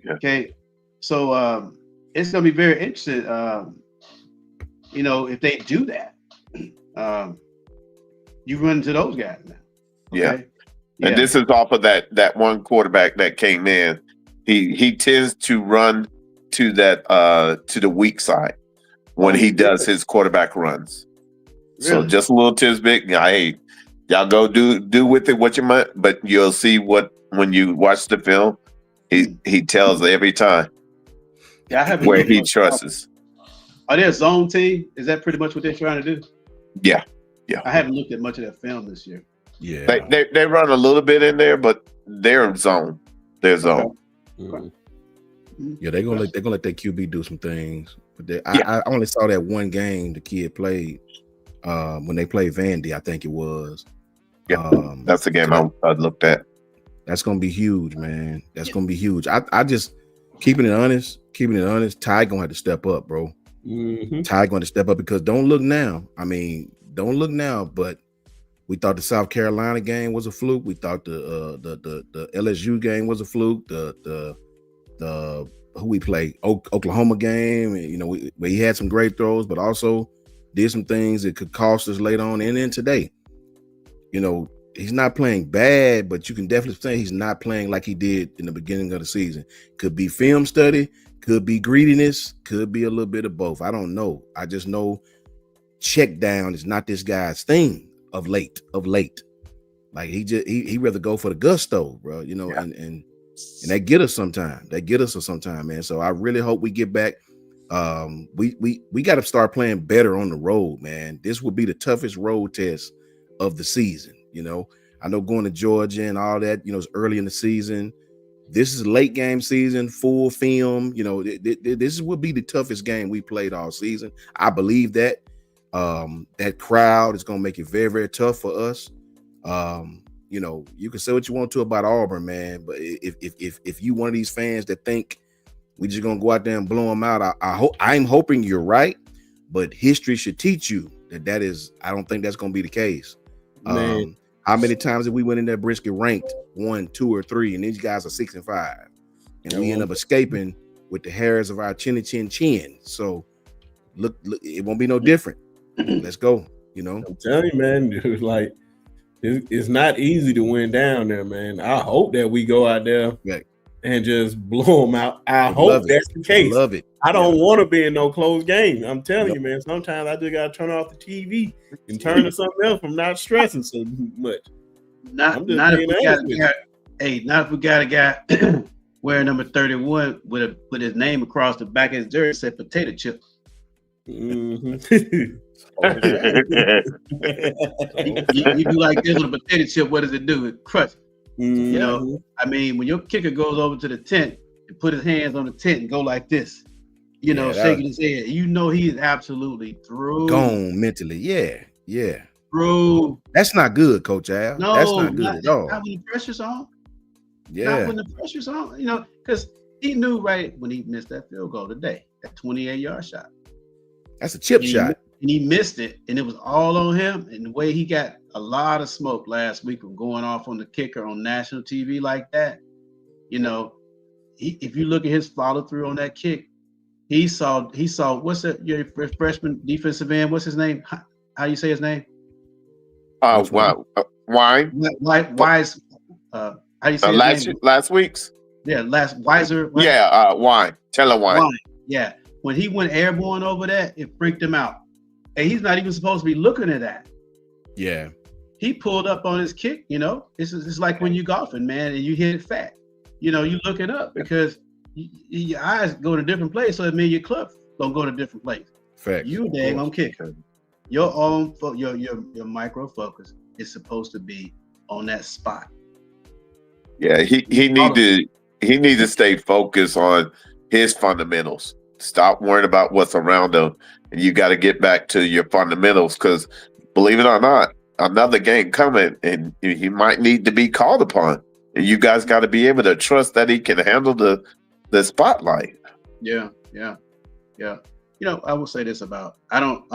Yeah. Okay. So it's going to be very interesting, if they do that. You run into those guys now. Okay? Yeah. And this is off of that one quarterback that came in. He tends to run to that to the weak side when he does his quarterback runs. Really? So just a little tidbit. Hey, y'all go do with it what you might, but you'll see when you watch the film, he tells every time where he trusts. Are they a zone team? Is that pretty much what they're trying to do? Yeah. Yeah. I haven't looked at much of that film this year. Yeah. They run a little bit in there, but they're zone. They're zone. Okay. Yeah, they're gonna let their QB do some things. But I only saw that one game the kid played when they played Vandy, I think it was. Yeah, that's the game I looked at. That's gonna be huge, man. That's gonna be huge. I just keeping it honest. Ty gonna have to step up, bro. Mm-hmm. Ty going to step up because don't look now. But we thought the South Carolina game was a fluke. We thought the LSU game was a fluke. The who we played Oklahoma game, where he had some great throws, but also did some things that could cost us later on. And then today, he's not playing bad, but you can definitely say he's not playing like he did in the beginning of the season. Could be film study, could be greediness, could be a little bit of both. I don't know. I just know check down is not this guy's thing of late. Like he rather go for the gusto, bro. You know, and they get us sometime. They get us sometime, man. So I really hope we get back. We got to start playing better on the road, man. This will be the toughest road test of the season. You know, I know going to Georgia and all that, you know, it's early in the season. This is late game season, full film. You know, this will be the toughest game we played all season. I believe that. That crowd is going to make it very, very tough for us. You know, you can say what you want to about Auburn, man, but if you one of these fans that think we just gonna go out there and blow them out, I'm hoping you're right, but history should teach you that is. I don't think that's gonna be the case. How many times have we went in there brisket ranked 1, 2, or 3, and these guys are 6 and 5, and we end up escaping with the hairs of our chin. So look, it won't be no different. Let's go. You know, I'm telling you, man, dude, like it's not easy to win down there, man. I hope that we go out there and just blow them out. I hope that's the case. I love it. I don't want to be in no close game. I'm telling you, man. Sometimes I just gotta turn off the TV and turn to something else from not stressing so much. Not if we got a guy wearing number 31 with his name across the back of his jersey said potato chip. Mm-hmm. you do like this with a potato chip. What does it do? It crushes. Mm-hmm. You know, I mean, when your kicker goes over to the tent and put his hands on the tent and go like this, you know, shaking his head, you know he is absolutely through. Gone mentally. Yeah. Through. That's not good, Coach Al. No, that's not good at all. Not when the pressure's on. Yeah. Not when the pressure's on. You know, because he knew right when he missed that field goal today, that 28-yard shot. That's a chip shot. And he missed it, and it was all on him. And the way he got a lot of smoke last week from going off on the kicker on national TV like that, you know, if you look at his follow through on that kick, he saw what's that? Your freshman defensive end. What's his name? How you say his name? Why? Why is how you say his name? Last week's? Yeah, Weiser. Right? Yeah, why? Tell him why. Yeah. When he went airborne over that, it freaked him out. And he's not even supposed to be looking at that. Yeah. He pulled up on his kick, you know. It's like when you golfing, man, and you hit it fat. You know, you looking up because your eyes go to different place, so it means your club gonna go to different place. Facts. You dang on kicker. Your own your micro focus is supposed to be on that spot. Yeah, he need to stay focused on his fundamentals. Stop worrying about what's around him, and you got to get back to your fundamentals. Because believe it or not, another game coming, and he might need to be called upon. And you guys got to be able to trust that he can handle the spotlight. Yeah. You know, I will say this about I don't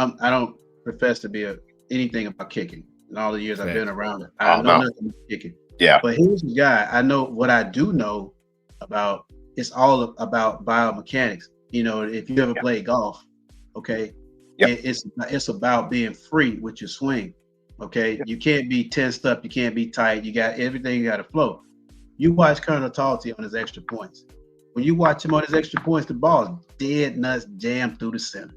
profess to be anything about kicking. In all the years I've been around it, I know nothing about kicking. Yeah. But here's the guy. I know what I do know about. It's all about biomechanics. You know, if you ever play golf, okay, it's about being free with your swing. Okay, you can't be tensed up, you can't be tight. You got everything. You got to flow. You watch Colonel Talty on his extra points. When you watch him on his extra points, the ball is dead nuts jammed through the center.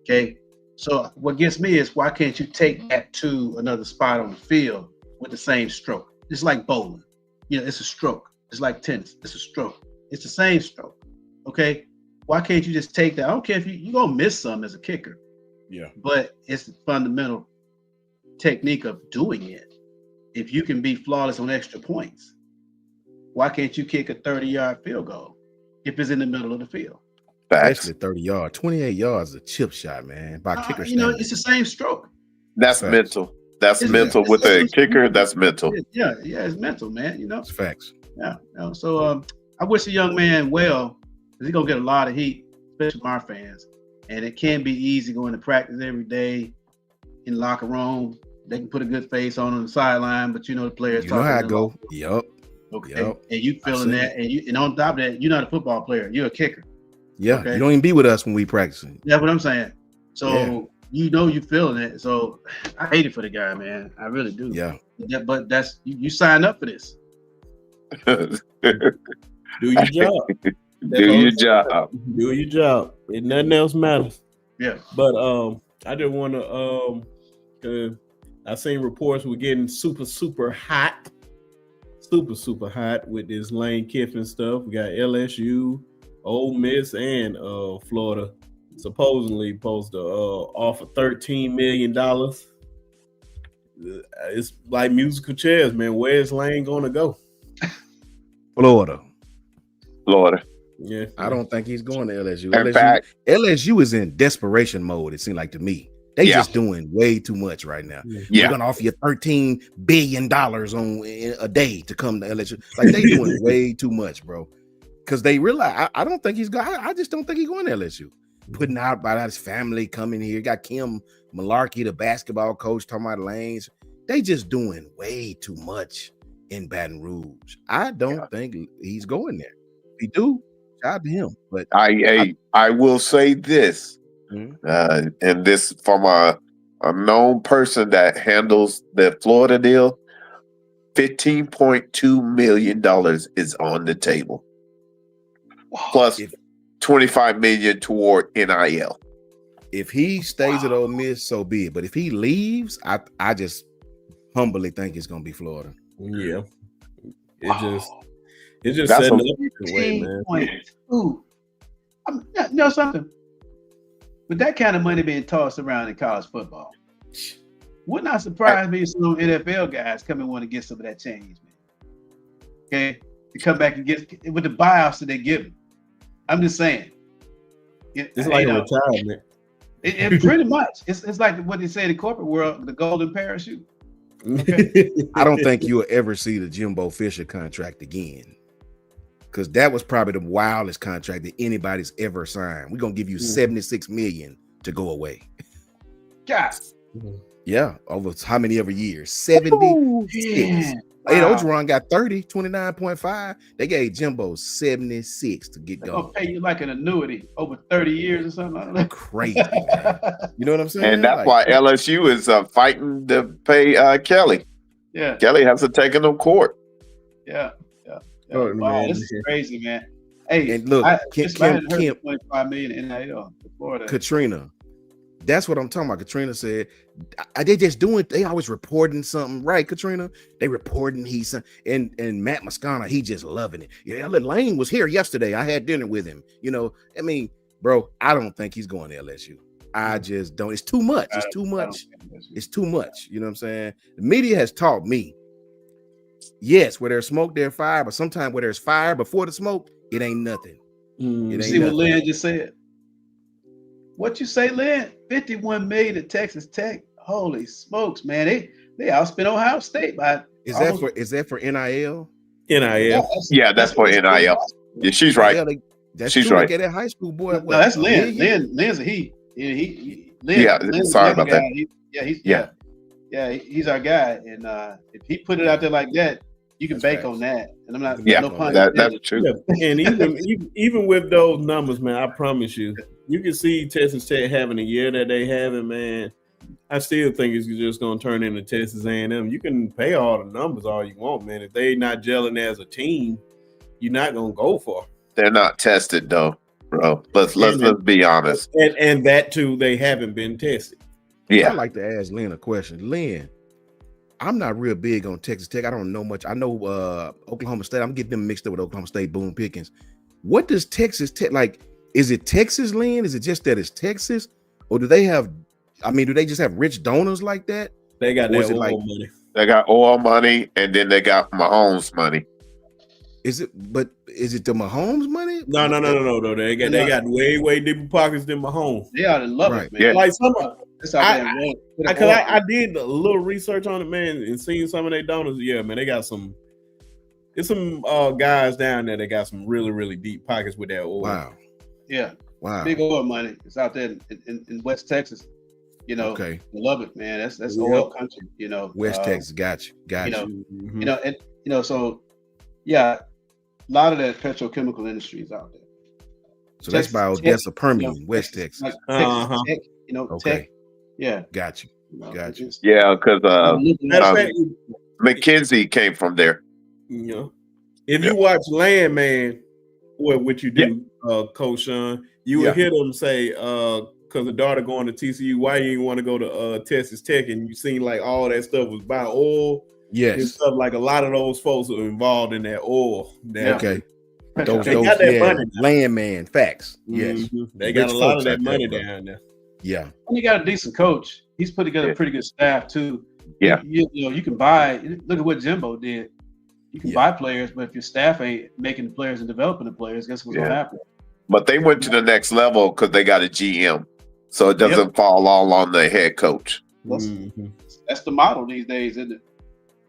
Okay, so what gets me is why can't you take that to another spot on the field with the same stroke? It's like bowling. You know, it's a stroke. It's like tennis. It's a stroke. It's the same stroke. Okay. Why can't you just take that? I don't care if you're going to miss some as a kicker. Yeah. But it's the fundamental technique of doing it. If you can be flawless on extra points, why can't you kick a 30-yard field goal if it's in the middle of the field? Actually, 30 yards, 28 yards is a chip shot, man. By kicker, you know, it's the same stroke. That's facts. Mental. That's it's mental with a kicker. That's mental. Yeah, it's mental, man. You know, it's facts. Yeah. You know, so I wish the young man well. He's gonna get a lot of heat, especially from our fans. And it can be easy going to practice every day in the locker room. They can put a good face on the sideline, but you know the players. You know how I go. Yep. Okay. Yep. And you feeling that, and on top of that, you're not a football player. You're a kicker. Yeah. Okay? You don't even be with us when we practicing. That's what I'm saying. So you feeling it. So I hate it for the guy, man. I really do. Yeah. But that's you signed up for this. Do your job. Do your job. Do your job. And nothing else matters. Yeah. But I just want to I seen reports we're getting super hot. Super hot with this Lane Kiffin stuff. We got LSU, Ole Miss, and Florida supposedly supposed to offer $13 million. It's like musical chairs, man. Where's Lane gonna go? Florida. Yeah, I don't think he's going to LSU. In fact, LSU is in desperation mode, it seemed like to me. They just doing way too much right now. Yeah. We're gonna offer you $13 billion on a day to come to LSU. Like they doing way too much, bro. Because they realize I don't think he's going. I just don't think he's going to LSU. Putting out about his family coming here. Got Kim Malarkey, the basketball coach, talking about lanes. They just doing way too much in Baton Rouge. I don't think he's going there. If he do, shout out to him. But I will say this, and this from a known person that handles the Florida deal. $15.2 million is on the table, plus $25 million toward NIL. If he stays at Ole Miss, so be it. But if he leaves, I just humbly think it's gonna be Florida. Yeah, it just setting up the way, man. You know something? With that kind of money being tossed around in college football, would not surprise me if some NFL guys come and want to get some of that change, man. Okay, to come back and get with the buyouts that they give them. I'm just saying. It's like a retirement. It pretty much. It's like what they say in the corporate world, the golden parachute. Okay. I don't think you'll ever see the Jimbo Fisher contract again. Because that was probably the wildest contract that anybody's ever signed. We're gonna give you $76 million to go away. God. Yeah, over how many ever years? 76. Hey, Ogeron got 30, 29.5. They gave Jimbo 76 to get going. They'll pay you like an annuity over 30 years or something. I don't know. Crazy, man. You know what I'm saying? And that's why LSU is fighting to pay Kelly. Yeah. Kelly has to take him to court. Yeah. Oh, wow, man. this is crazy, man. Hey, and look, Kim, 25 million in NIL in Florida. Katrina. That's what I'm talking about. Katrina said they just doing. They always reporting something, right? Katrina, they reporting and Matt Moscona, he just loving it. Yeah, Lane was here yesterday. I had dinner with him. You know, I mean, bro, I don't think he's going to LSU. I just don't. It's too much. It's too much. It's too much. You know what I'm saying? The media has taught me. Yes, where there's smoke, there's fire, but sometimes where there's fire before the smoke, it ain't nothing. It ain't See nothing. what Lynn just said? What you say, Lynn? $51 million at Texas Tech. Holy smokes, man! They outspent Ohio State by. Is that for NIL? NIL. Yeah, that's for NIL. Yeah, she's right. Yeah, she's true. right. Like that high school boy. No, that's Lynn. Lynn's a he. Lynn's sorry about that. He's our guy, and if he put it out there like that, you can bank on that. And I'm not. Yeah, no pun that's true. Yeah. And even with those numbers, man, I promise you can see Texas Tech having a year that they having, man. I still think it's just going to turn into Texas A&M. You can pay all the numbers all you want, man. If they not gelling as a team, you're not going to go for. They're not tested though, bro. Let's be honest. And that too, they haven't been tested. Yeah. I'd like to ask Lynn a question. Lynn, I'm not real big on Texas Tech. I don't know much. I know Oklahoma State. I'm getting them mixed up with Oklahoma State, Boone Pickens. What does Texas Tech like? Is it Texas, Lynn? Is it just that it's Texas? Or do they just have rich donors like that? They got their oil money. They got oil money, and then they got Mahomes money. Is it the Mahomes money? No. They got way deeper pockets than Mahomes. They ought to love it, man. Yeah. Like I did a little research on it, man, and seeing some of their donors. Yeah, man, they got some. There's some guys down there that got some really deep pockets with that oil. Wow. Yeah. Wow. Big oil money. It's out there in West Texas. You know, okay. I love it, man. That's oil country. You know, West Texas. Got you. You know, and so yeah, a lot of that petrochemical industry is out there. So Texas, that's by Odessa, Permian, West Texas. Like Texas Tech, okay. Yeah. Got you. Got you. Yeah, because Matter of fact, McKenzie came from there. you know, if you watch Landman, what you do, Coach Shawn, you would hear them say, because the daughter going to TCU, why you didn't want to go to Texas Tech? And you seen like all that stuff was by oil. And stuff, like a lot of those folks are involved in that oil. Okay. Those got that money. Landman facts. Yes. They got a lot of that money down there. Yeah. And you got a decent coach. He's put together a pretty good staff too. Yeah. You know, you can buy, look at what Jimbo did. You can buy players, but if your staff ain't making the players and developing the players, guess what's gonna happen? But they went to the next level because they got a GM. So it doesn't fall all on the head coach. That's the model these days, isn't it?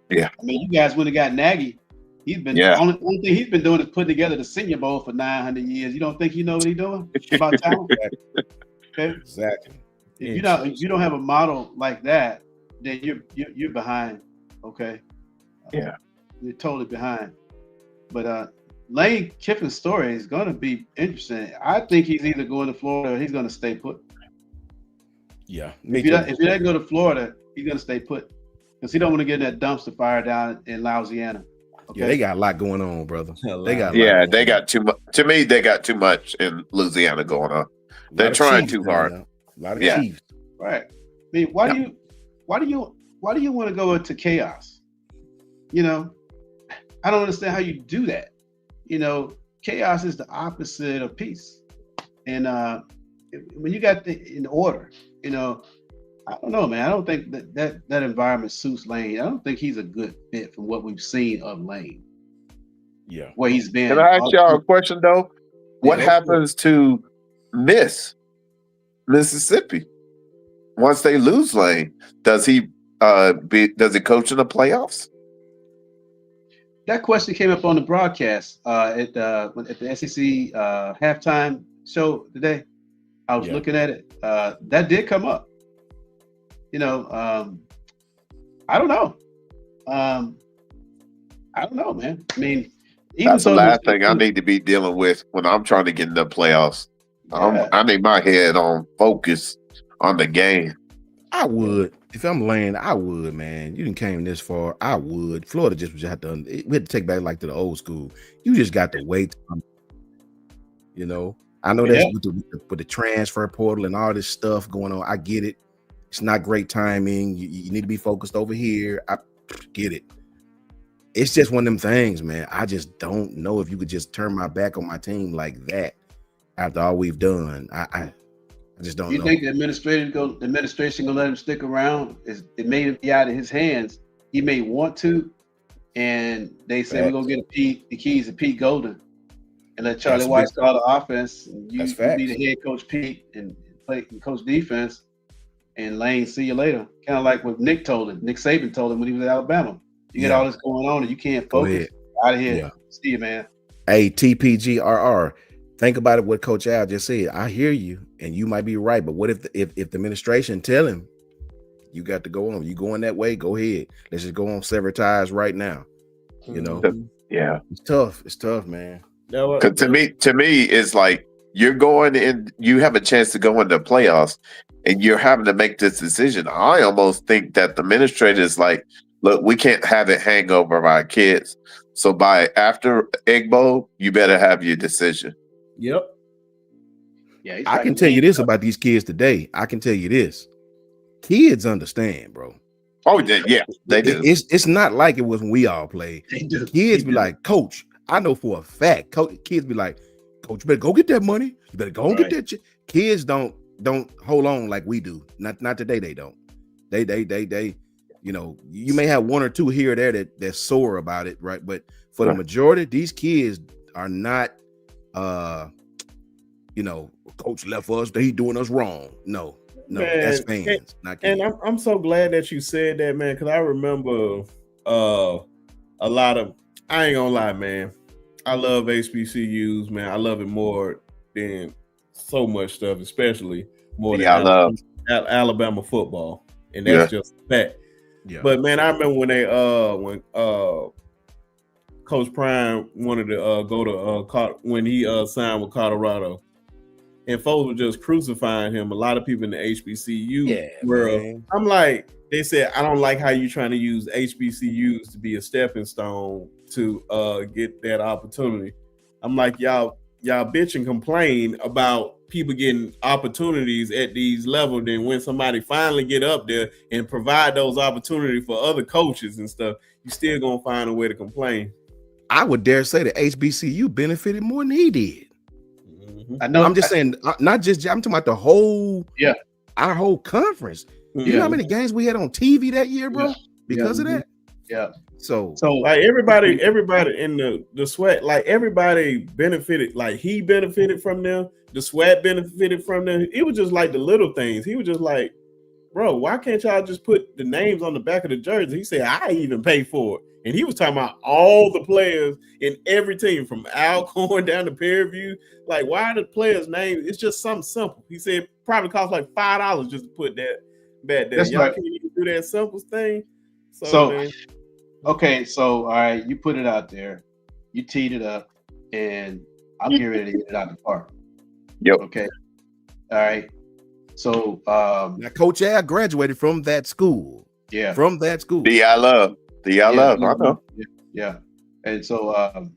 Yeah. I mean, you guys would have got Nagy. He's been the only thing he's been doing is putting together the Senior Bowl for 900 years. You don't think you know what he's doing about talent? Okay. Exactly. If you don't have a model like that, then you're behind. Okay. Yeah. You're totally behind. But Lane Kiffin's story is going to be interesting. I think he's either going to Florida or he's going to stay put. Yeah. If he doesn't go to Florida, he's going to stay put because he don't want to get in that dumpster fire down in Louisiana. Okay? Yeah, they got a lot going on, brother. They got too much. To me, they got too much in Louisiana going on. They're trying too hard. A lot of Chiefs. Right. I mean, why do you want to go into chaos? You know, I don't understand how you do that. You know, chaos is the opposite of peace. And when you got in order, you know, I don't know, man. I don't think that environment suits Lane. I don't think he's a good fit from what we've seen of Lane. Yeah. Where he's been. Can I ask y'all a question though? What happens to Mississippi once they lose Lane? Does he coach in the playoffs? That question came up on the broadcast at the SEC halftime show today. I was looking at it. That did come up. You know, I don't know. I don't know, man. I mean, that's the last thing I need to be dealing with when I'm trying to get in the playoffs. I need my head on focus on the game. I would. If I'm Lane, I would, man. You didn't came this far. I would. Florida just had to. We had to take back like to the old school. You just got to wait. You know, I know that's with the transfer portal and all this stuff going on. I get it. It's not great timing. You need to be focused over here. I get it. It's just one of them things, man. I just don't know if you could just turn my back on my team like that after all we've done. I just don't know. You think the administration gonna let him stick around? It may be out of his hands. He may want to, and they say we're gonna get the keys to Pete Golden and let Charlie White start the offense. And you be the head coach, Pete, and play and coach defense. And Lane, see you later. Kind of like what Nick Saban told him when he was at Alabama. You get all this going on and you can't focus. Out of here. Yeah. See you, man. Hey, TPGRR. Think about it. What Coach Al just said. I hear you, and you might be right. But what if the administration tell him you got to go on? You going that way? Go ahead. Let's just go on sever ties right now. You know. Yeah. It's tough. It's tough, man. Because to me, it's like you're going in. You have a chance to go into the playoffs, and you're having to make this decision. I almost think that the administrator is like, look, we can't have it hang over our kids. So by after Egg Bowl, you better have your decision. Yep. Yeah, I can tell you this about these kids today. I can tell you this. Kids understand, bro. Oh, yeah, they do. It's not like it was when we all played. They do. Kids be like, Coach, I know for a fact. Kids be like, Coach, you better go get that money. You better go and get that. Kids don't hold on like we do. Not today. They don't. They. You know, you may have one or two here or there that's sore about it, right? But for the majority, these kids are not, you know, Coach left us, he doing us wrong. No, man, that's fans, not kids. And I'm so glad that you said that, man, because I remember a lot of, I ain't gonna lie, man, I love HBCUs, man. I love it more than so much stuff, especially more than Alabama football. And that's just that. Yeah. But man, I remember when they when Coach Prime wanted to go to when he signed with Colorado, and folks were just crucifying him. A lot of people in the HBCU world. Man. I'm like, they said, I don't like how you trying to use HBCUs to be a stepping stone to get that opportunity. I'm like, y'all bitch and complain about people getting opportunities at these levels. Then when somebody finally get up there and provide those opportunities for other coaches and stuff, you still gonna find a way to complain. I would dare say the HBCU benefited more than he did. I know. I'm just saying, not just, I'm talking about the whole, our whole conference. You know how many games we had on TV that year, bro? Because of that. Yeah. So like everybody in the sweat, like everybody benefited. Like he benefited from them. The sweat benefited from them. It was just like the little things. He was just like, bro, why can't y'all just put the names on the back of the jersey? He said, I even pay for it. And he was talking about all the players in every team, from Alcorn down to Fairview. Like, why are the players' names? It's just something simple. He said probably cost like $5 just to put that back there. That's y'all right. can't even do that simple thing. So man. Okay, so all right, you put it out there, you teed it up, and I'm getting ready to get it out the park. Yep. Okay. All right. So now Coach Al graduated from that school. Yeah. From that school. I love. I know. Yeah. And so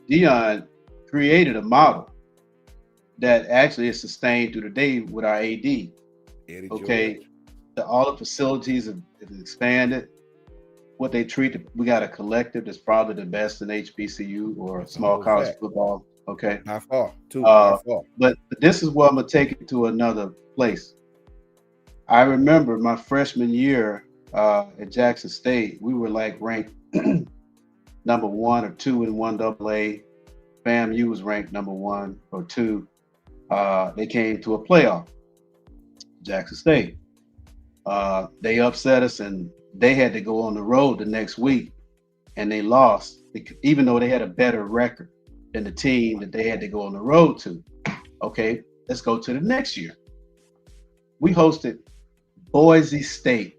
Dion created a model that actually is sustained through the day with our AD. Okay. All the facilities have expanded. What they treat, we got a collective that's probably the best in HBCU or small college football. Okay. By far, too. By far. But this is where I'm gonna take it to another place. I remember my freshman year at Jackson State, we were like ranked number 1 or 2 in 1AA. FAMU was ranked number 1 or 2. They came to a playoff. Jackson State. They upset us, and they had to go on the road the next week, and they lost, even though they had a better record than the team that they had to go on the road to. Okay, let's go to the next year. We hosted Boise State.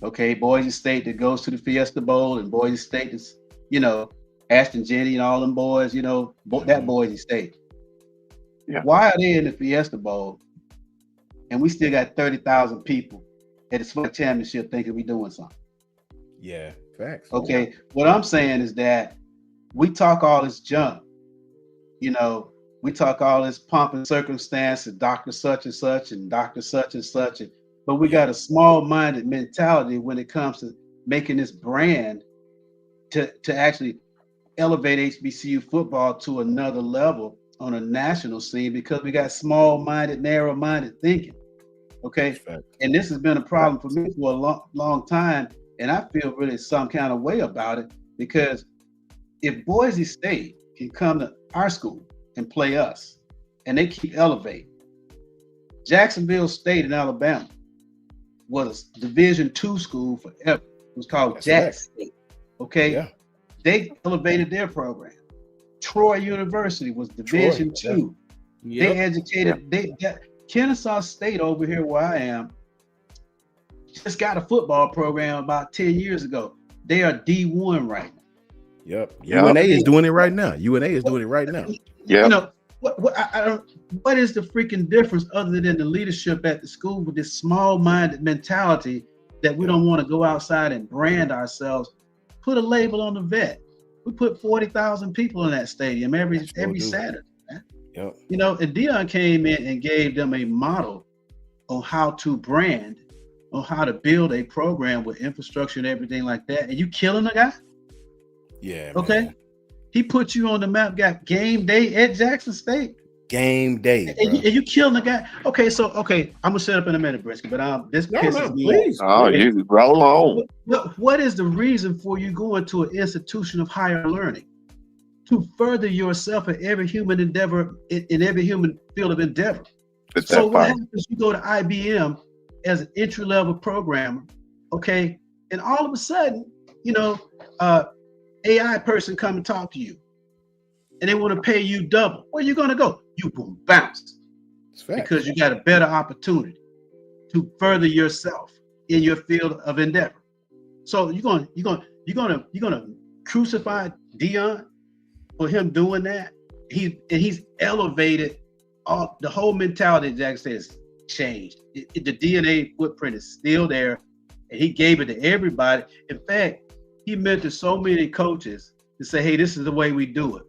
Okay, Boise State that goes to the Fiesta Bowl, and Boise State is, Ashton Jenny and all them boys, that Boise State. Yeah. Why are they in the Fiesta Bowl and we still got 30,000 people at the SWAC championship thinking we doing something? Yeah, facts. Okay, what I'm saying is that we talk all this junk, we talk all this pomp and circumstance and Dr. such and such and Dr. such and such, but we got a small-minded mentality when it comes to making this brand to actually elevate HBCU football to another level on a national scene, because we got small-minded, narrow-minded thinking. Okay, and this has been a problem for me for a long time, and I feel really some kind of way about it, because if Boise State can come to our school and play us, and they keep elevating, Jacksonville State in Alabama was a Division II school forever. It was called Jack State. Okay, they elevated their program. Troy University was Division II. They educated. Kennesaw State over here where I am just got a football program about 10 years ago. They are D1 right now. Yep. UNA is doing it right now. UNA is doing it right now. Yeah. What is the freaking difference other than the leadership at the school with this small-minded mentality that we don't want to go outside and brand ourselves? Put a label on the vet. We put 40,000 people in that stadium every Saturday. Yep. And Dion came in and gave them a model on how to brand, on how to build a program with infrastructure and everything like that. And you killing the guy? Yeah. Okay. Man. He put you on the map, got game day at Jackson State. Game day. And you killing the guy. Okay, I'm gonna set up in a minute, Brisky, but this pisses me off. You roll on. What is the reason for you going to an institution of higher learning? To further yourself in every human endeavor, in every human field of endeavor. So what happens? You go to IBM as an entry-level programmer, okay, and all of a sudden, AI person come and talk to you, and they want to pay you double. Where you gonna go? You boom bounce, because you got a better opportunity to further yourself in your field of endeavor. So you're gonna crucify Dion for him doing that. He's elevated all the whole mentality. Jack says changed. The DNA footprint is still there, and he gave it to everybody. In fact, he mentored so many coaches to say, "Hey, this is the way we do it."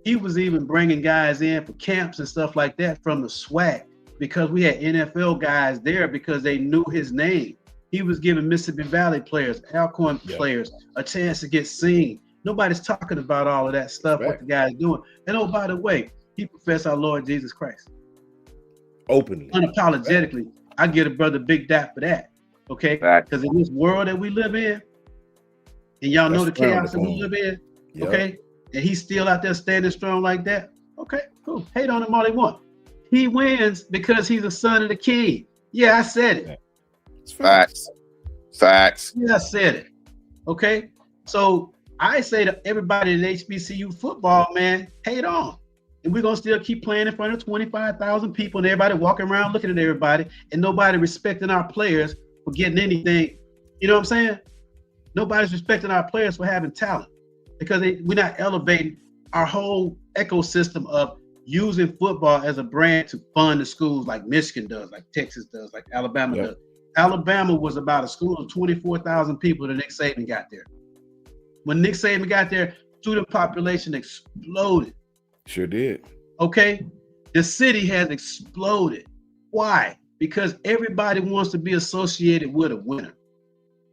He was even bringing guys in for camps and stuff like that from the SWAC because we had NFL guys there because they knew his name. He was giving Mississippi Valley players, Alcorn players a chance to get seen. Nobody's talking about all of that stuff, what the guy's doing. And oh, by the way, he professed our Lord Jesus Christ. Openly. Unapologetically. I get a brother big dap for that. Okay? Because in this world that we live in, and y'all know the chaos that we live in, okay? And he's still out there standing strong like that. Okay, cool. Hate on him all they want. He wins because he's a son of the king. Yeah, I said it. Facts. Yeah, I said it. Okay, so I say to everybody in HBCU football, man, hate on. And we're going to still keep playing in front of 25,000 people and everybody walking around looking at everybody and nobody respecting our players for getting anything. You know what I'm saying? Nobody's respecting our players for having talent because we're not elevating our whole ecosystem of using football as a brand to fund the schools like Michigan does, like Texas does, like Alabama does. Alabama was about a school of 24,000 people when Nick Saban got there. When Nick Saban got there, student population exploded. Sure did. Okay? The city has exploded. Why? Because everybody wants to be associated with a winner.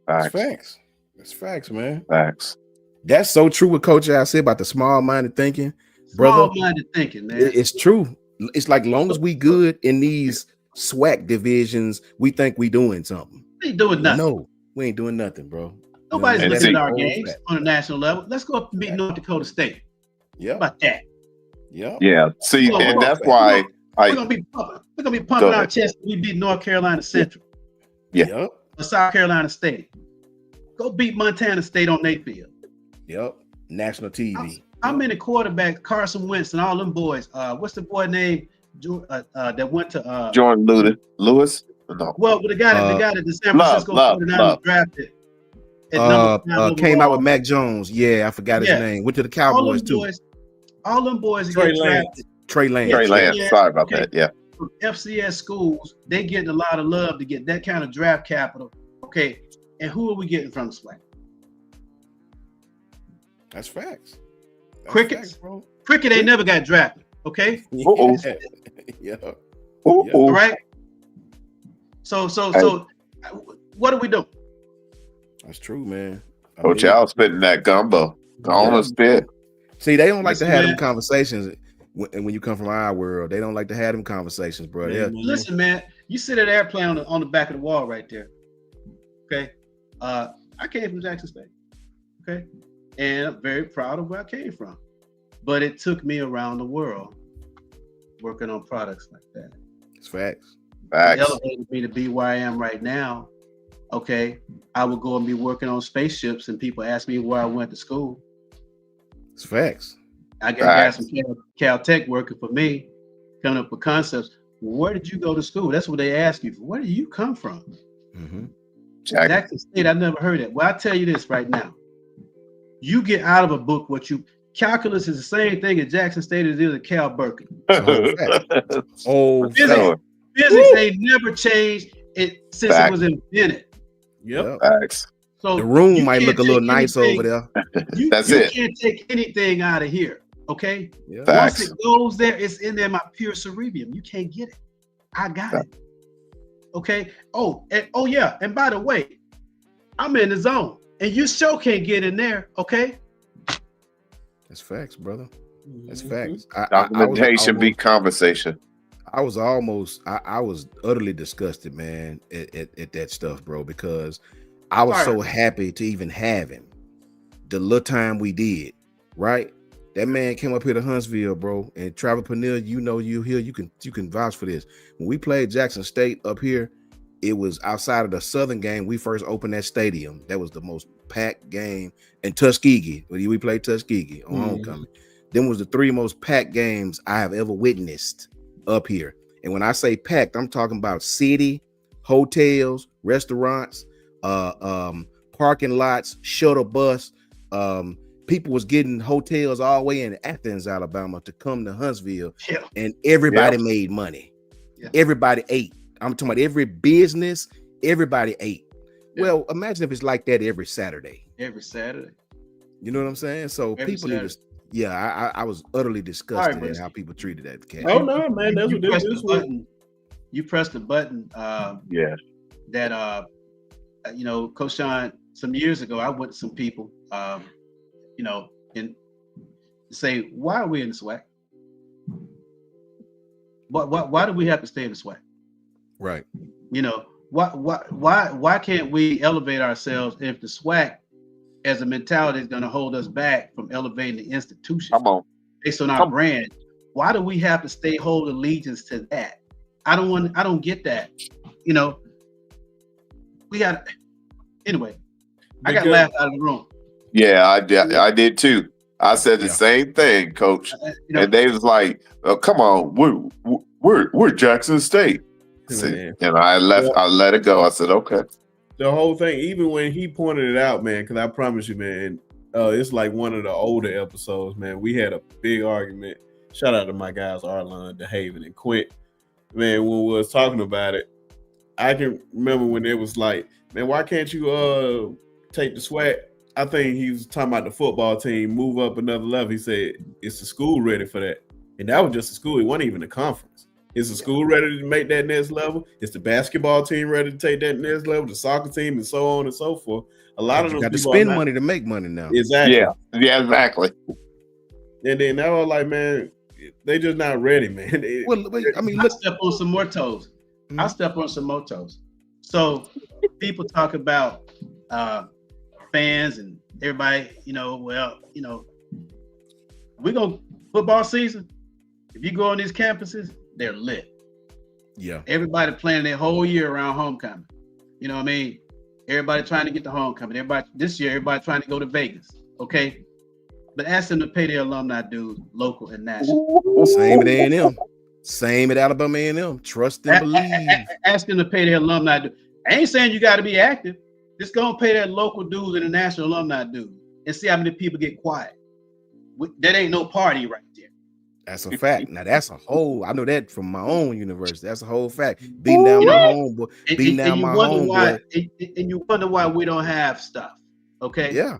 That's facts. That's facts, man. Facts. That's so true what Coach Al said about the small-minded thinking. Brother, small-minded thinking, man. It's true. It's like long as we good in these SWAC divisions, we think we doing something. We ain't doing nothing. No, we ain't doing nothing, bro. Nobody's looking at our games on a national level. Let's go up and beat North Dakota State. Yeah. How about that? Yeah. See, and that's why we're gonna be pumping our chest. We beat North Carolina Central. Yeah. Or South Carolina State. Go beat Montana State on their field. Yep. National TV. How many quarterbacks, Carson Wentz and all them boys? What's the boy name that went to Jordan Lewis? No. Well, the guy that the San Francisco 49ers drafted. Came out with Mac Jones. Yeah, I forgot his name. Went to the Cowboys too. All them boys Trey Lance. Trey Lance. Sorry about that. Yeah. From FCS schools, they getting a lot of love to get that kind of draft capital. Okay. And who are we getting from the SWAC? That's facts. Crickets, bro. Cricket ain't never got drafted. Okay. Yeah. All right. So what do we do? That's true, man. Coach Al spitting that gumbo. On the spit. See, they don't like to have them conversations when you come from our world. They don't like to have them conversations, bro. Listen, man, you sit at airplane on the back of the wall right there. Okay. I came from Jackson State. Okay. And I'm very proud of where I came from. But it took me around the world working on products like that. It's facts. It elevated me to be where I am right now. Okay. I would go and be working on spaceships and people ask me where I went to school. It's facts. I got some Caltech working for me, coming up with concepts. Where did you go to school? That's what they ask you for. Where do you come from? Mm-hmm. Jackson State, I never heard it. Well, I'll tell you this right now. You get out of a book calculus is the same thing at Jackson State as it is at Cal Berkeley. Physics ain't never changed since it was invented. Yep. Facts. So the room might look a little nice over there. You can't take anything out of here. Okay. Yeah. Once it goes there, it's in there, my pure cerebrium. You can't get it. I got it. Okay. And by the way, I'm in the zone. And you sure can't get in there, okay? That's facts, brother. That's facts. Documentation beat conversation. I was utterly disgusted, man, at that stuff, bro, because I was so happy to even have him. The little time we did, right? That man came up here to Huntsville, bro, and Travis Peniel, you here, you can vouch for this. When we played Jackson State up here, it was outside of the Southern game. We first opened that stadium. That was the most packed game in Tuskegee. We played Tuskegee on homecoming. Them was the 3 most packed games I have ever witnessed up here. And when I say packed, I'm talking about city, hotels, restaurants, parking lots, shuttle bus, people was getting hotels all the way in Athens, Alabama to come to Huntsville, Yeah. and everybody made money. Yeah. Everybody ate. I'm talking about every business, everybody ate. Yeah. Well, imagine if it's like that every Saturday. Every Saturday. You know what I'm saying? So Every people need to, I was utterly disgusted at how people treated that cat. Oh no, man, that's what this was. You press the button. That you know, Coach Shawn, some years ago, I went to some people, you know, and say, why are we in the SWAC? Why do we have to stay in the SWAC? Right. You know, why can't we elevate ourselves if the SWAC as a mentality is going to hold us back from elevating the institution based on our brand? Why do we have to hold allegiance to that? I don't get that. You know, we got anyway. I got laughed out of the room. Yeah, I did too. I said the same thing, Coach, you know, and they was like, oh, "Come on, we're Jackson State," and I let it go. I said, "Okay." The whole thing, even when he pointed it out, man, because I promise you, man, it's like one of the older episodes, man. We had a big argument. Shout out to my guys, Arlon, DeHaven, and Quint. Man, when we was talking about it, I can remember when it was like, man, why can't you take the SWAC? I think he was talking about the football team, move up another level. He said, it's the school ready for that. And that was just a school. It wasn't even a conference. Is the school ready to make that next level? Is the basketball team ready to take that next level? The soccer team, and so on and so forth. A lot of those got to spend money to make money now. Exactly. Yeah, exactly. And then I was like, man, they just not ready, man. I mean, let's step on some more toes. Mm-hmm. I'll step on some more toes. So people talk about fans and everybody, you know, well, you know, we go football season. If you go on these campuses, they're lit. Yeah. Everybody planning their whole year around homecoming. You know what I mean? Everybody trying to get to homecoming. Everybody trying to go to Vegas. Okay. But ask them to pay their alumni dues, local and national. Same at A&M. Same at Alabama A&M. Trust and believe. Ask them to pay their alumni dues. I ain't saying you got to be active. Just go and pay that local dues and the national alumni dues and see how many people get quiet. That ain't no party right there. That's a fact. Now that's a whole. I know that from my own university. That's a whole fact. Beating down my homeboy. Beating down my homeboy. And you wonder why we don't have stuff. Okay. Yeah.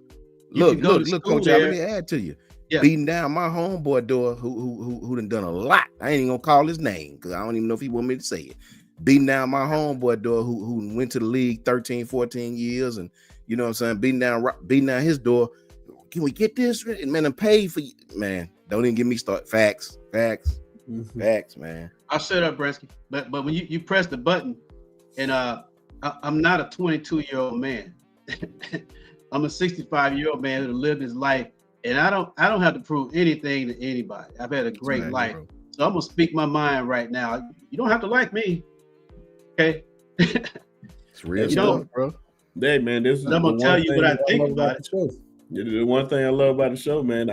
Look, Coach. Let me add to you. Yeah. Beating down my homeboy door, who done a lot. I ain't even gonna call his name because I don't even know if he want me to say it. Beating down my homeboy door, who went to the league 13, 14 years, and you know what I'm saying, beating down his door. Can we get this? Man, and pay for you, man. Don't even get me started. Facts, man. I'll shut up, Bresky. But when you press the button, and I'm not a 22-year-old man. I'm a 65-year-old man who lived his life, and I don't have to prove anything to anybody. I've had a great life, bro. So I'm gonna speak my mind right now. You don't have to like me, okay? It's real stuff, bro. Hey, man, this is. I'm gonna tell you what I think about it. The one thing I love about the show, man,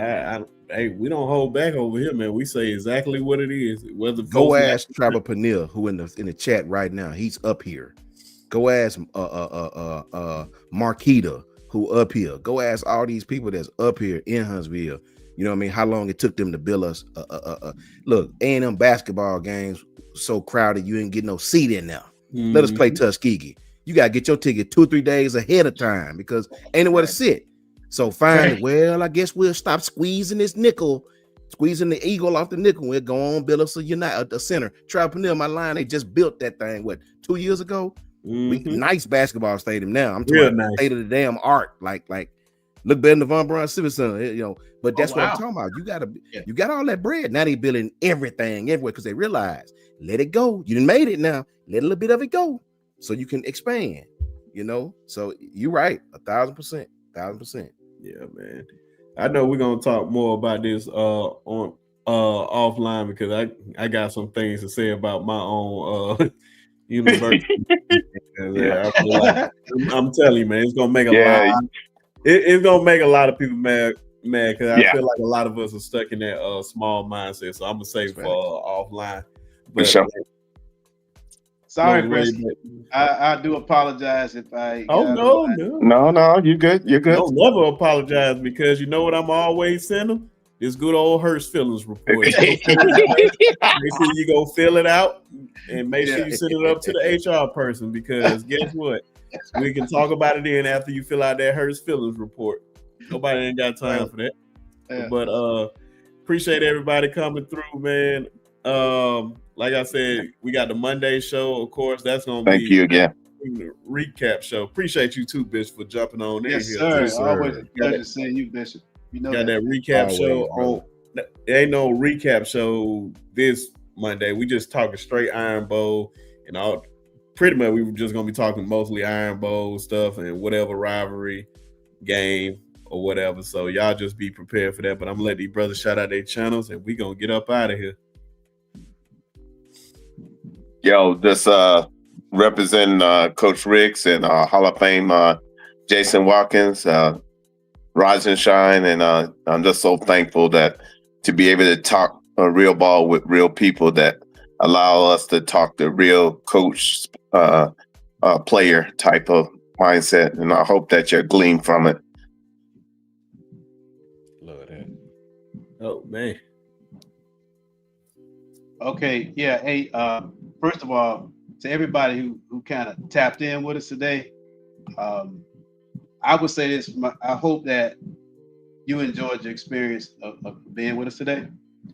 hey, we don't hold back over here, man. We say exactly what it is. Whether go ask Trevor Peniel, who in the chat right now, he's up here. Go ask Marquita, who up here. Go ask all these people that's up here in Huntsville. You know what I mean? How long it took them to build us. Look, A&M basketball games so crowded you didn't get no seat in there. Mm-hmm. Let us play Tuskegee. You gotta get your ticket 2 or 3 days ahead of time because ain't nowhere to sit. So finally, well, I guess we'll stop squeezing this nickel, squeezing the eagle off the nickel. We'll go on build us a center. Trappanil, my line, they just built that thing, 2 years ago? Mm-hmm. Nice basketball stadium now. I'm talking about state of the damn art. Like look better than Von Braun Civic Center, you know. But that's what I'm talking about. You got all that bread. Now they building everything everywhere because they realize, let it go. You done made it now. Let a little bit of it go so you can expand, you know. So you're right, 1,000%. 1,000%. Yeah, man. I know we're gonna talk more about this on offline because I got some things to say about my own university. I feel like, I'm telling you, man, it's gonna make it's gonna make a lot of people mad because I feel like a lot of us are stuck in that small mindset. So I'm gonna say for offline. But Sorry, goes way Chris. back. I do apologize if I. Oh no. No, you good. You're good. Don't never apologize, because you know what I'm always sending? This good old Hurst Feelings report. Make sure you go fill it out, and make sure you send it up to the HR person, because guess what? We can talk about it then after you fill out that Hurst Feelings report. Nobody ain't got time for that. Yeah. But appreciate everybody coming through, man. Like I said, we got the Monday show, of course. That's gonna be thank you again. Recap show. Appreciate you too, Bishop, for jumping on in here. Sir. Yes, sir. Always a pleasure seeing you, Bishop. You know got that recap show on. There ain't no recap show this Monday. We just talking straight Iron Bowl and all. Pretty much, we were just gonna be talking mostly Iron Bowl stuff and whatever rivalry game or whatever. So y'all just be prepared for that. But I'm gonna let these brothers shout out their channels, and we gonna get up out of here. Yo, this representing Coach Ricks and Hall of Fame Jason Watkins, Rise and Shine, and I'm just so thankful that to be able to talk a real ball with real people that allow us to talk the real coach player type of mindset, and I hope that you glean from it. Love that. Oh man. Okay, yeah. Hey, first of all, to everybody who kind of tapped in with us today, I would say this. I hope that you enjoyed your experience of being with us today.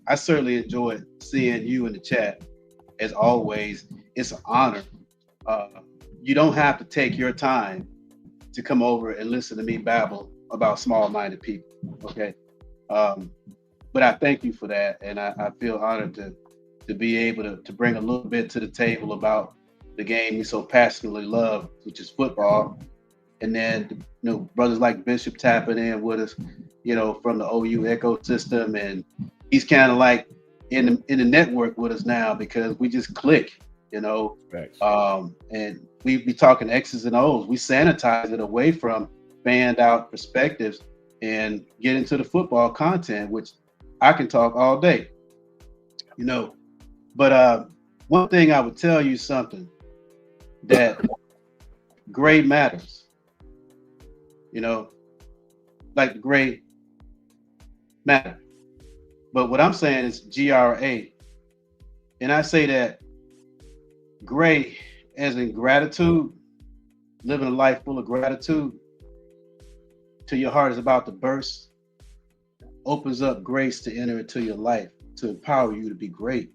I certainly enjoyed seeing you in the chat. As always, it's an honor. You don't have to take your time to come over and listen to me babble about small-minded people, okay? But I thank you for that, and I feel honored to be able to bring a little bit to the table about the game we so passionately love, which is football. And then, brothers like Bishop tapping in with us, from the OU ecosystem, and he's kind of like in the network with us now because we just click, Right. And we be talking X's and O's. We sanitize it away from fanned out perspectives and get into the football content, which I can talk all day, But one thing I would tell you something, that grade matters. Like the grade matter. But what I'm saying is GRA. And I say that gray as in gratitude, living a life full of gratitude till your heart is about to burst, opens up grace to enter into your life, to empower you to be great.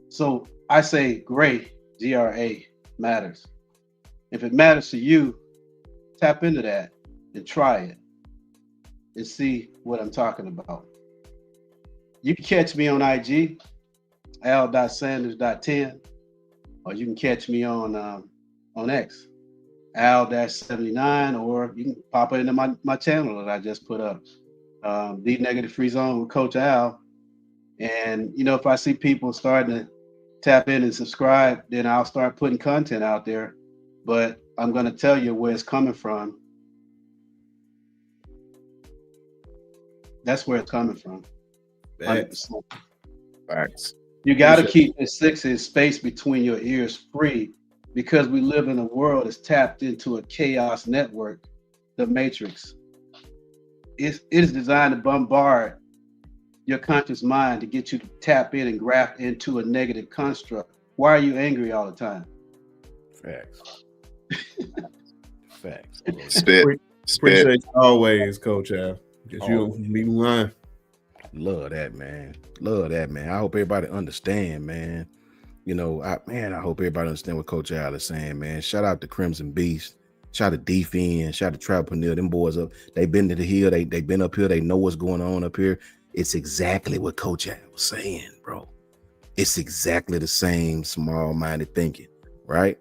So I say gray, GRA, matters. If it matters to you, tap into that and try it and see what I'm talking about. You can catch me on IG, al.sanders.10, or you can catch me on X, al-79, or you can pop it into my channel that I just put up, the Negative Free Zone with Coach Al. And if I see people starting to tap in and subscribe, then I'll start putting content out there. But I'm going to tell you where it's coming from. That's where it's coming from. 100%. Facts. You got to keep the 6 inch space between your ears free, because we live in a world that's tapped into a chaos network, the Matrix. It is designed to bombard your conscious mind to get you to tap in and graft into a negative construct. Why are you angry all the time? Facts. Facts. Spit. Appreciate you always, Coach Al. Because you don't be lying. Love that, man. Love that, man. I hope everybody understand, man. I hope everybody understand what Coach Al is saying, man. Shout out to Crimson Beast. Shout out to Defend. Shout out to Trap Panil. Them boys up. They've been to the hill. They've been up here. They know what's going on up here. It's exactly what Coach Al was saying, bro. It's exactly the same small-minded thinking, right?